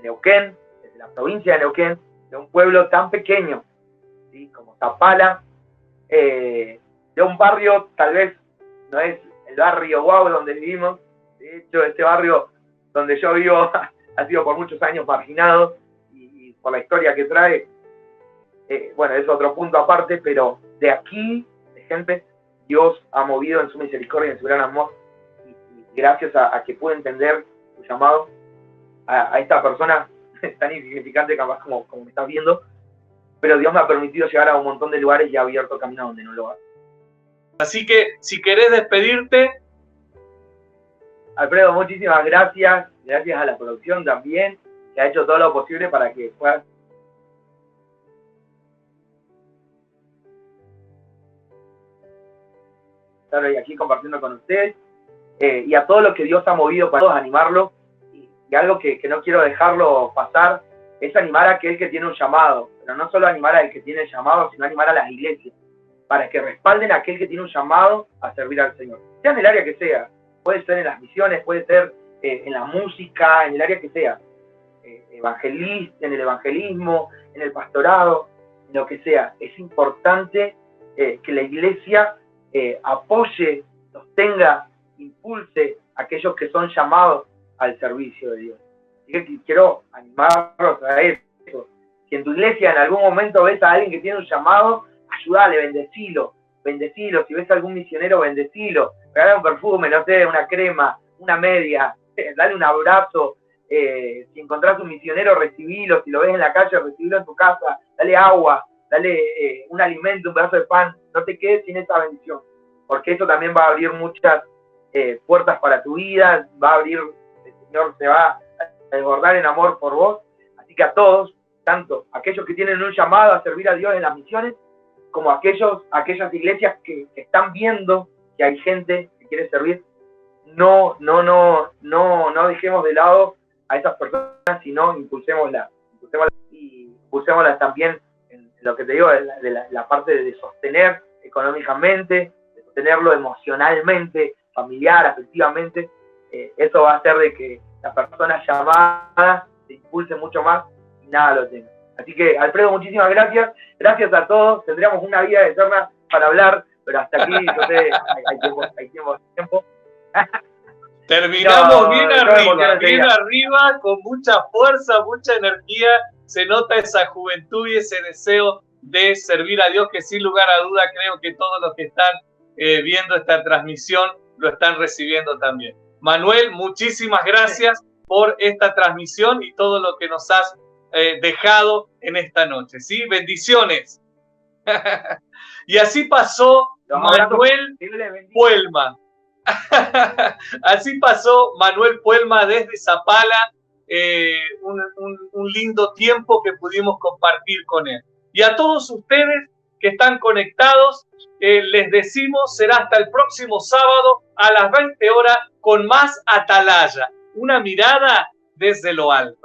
Neuquén, desde la provincia de Neuquén, de un pueblo tan pequeño, ¿sí?, como Zapala, de un barrio, tal vez no es el barrio wow donde vivimos. De hecho, este barrio donde yo vivo ha sido por muchos años marginado, y por la historia que trae, bueno, es otro punto aparte, pero de aquí, de gente, Dios ha movido en su misericordia, en su gran amor, y gracias a que pude entender su llamado a esta persona tan insignificante capaz como me estás viendo, pero Dios me ha permitido llegar a un montón de lugares y ha abierto camino donde no lo hago. Así que, si querés despedirte. Alfredo, muchísimas gracias. Gracias a la producción también, que ha hecho todo lo posible para que puedas estar hoy aquí compartiendo con ustedes. Y a todo lo que Dios ha movido para todos, animarlo. Y algo que no quiero dejarlo pasar es animar a aquel que tiene un llamado, pero no solo animar al que tiene el llamado, sino animar a las iglesias, para que respalden a aquel que tiene un llamado a servir al Señor, sea en el área que sea. Puede ser en las misiones, puede ser en la música, en el área que sea, evangelista, en el evangelismo, en el pastorado, en lo que sea. Es importante que la iglesia apoye, sostenga, impulse a aquellos que son llamados al servicio de Dios. Así que quiero animarlos a eso. Si en tu iglesia en algún momento ves a alguien que tiene un llamado, ayúdale, bendecilo. Si ves a algún misionero, bendecilo. Regala un perfume, no sé, una crema, una media, dale un abrazo. Si encontrás un misionero, recibilo. Si lo ves en la calle, recibilo en tu casa. Dale agua, dale un alimento, un pedazo de pan. No te quedes sin esa bendición, porque eso también va a abrir muchas puertas para tu vida. Va a abrir, el Señor se va a desbordar en amor por vos. Así que a todos, tanto aquellos que tienen un llamado a servir a Dios en las misiones, como aquellas iglesias que están viendo que hay gente que quiere servir, no dejemos de lado a esas personas, sino impulsémoslas también en lo que te digo, de la parte de sostener económicamente, de sostenerlo emocionalmente, familiar, afectivamente. Eso va a hacer de que la persona llamada se impulse mucho más y nada lo tenga. Así que, Alfredo, muchísimas gracias. Gracias a todos. Tendríamos una vida eterna para hablar, pero hasta aquí, entonces, hay tiempo. Terminamos bien arriba, con mucha fuerza, mucha energía. Se nota esa juventud y ese deseo de servir a Dios, que sin lugar a duda creo que todos los que están viendo esta transmisión lo están recibiendo también. Manuel, muchísimas gracias por esta transmisión y todo lo que nos has dejado en esta noche, ¿sí? Bendiciones. Y así pasó Manuel Puelma. Así pasó Manuel Puelma desde Zapala, un lindo tiempo que pudimos compartir con él. Y a todos ustedes que están conectados, les decimos, será hasta el próximo sábado a las 20 horas con más Atalaya, una mirada desde lo alto.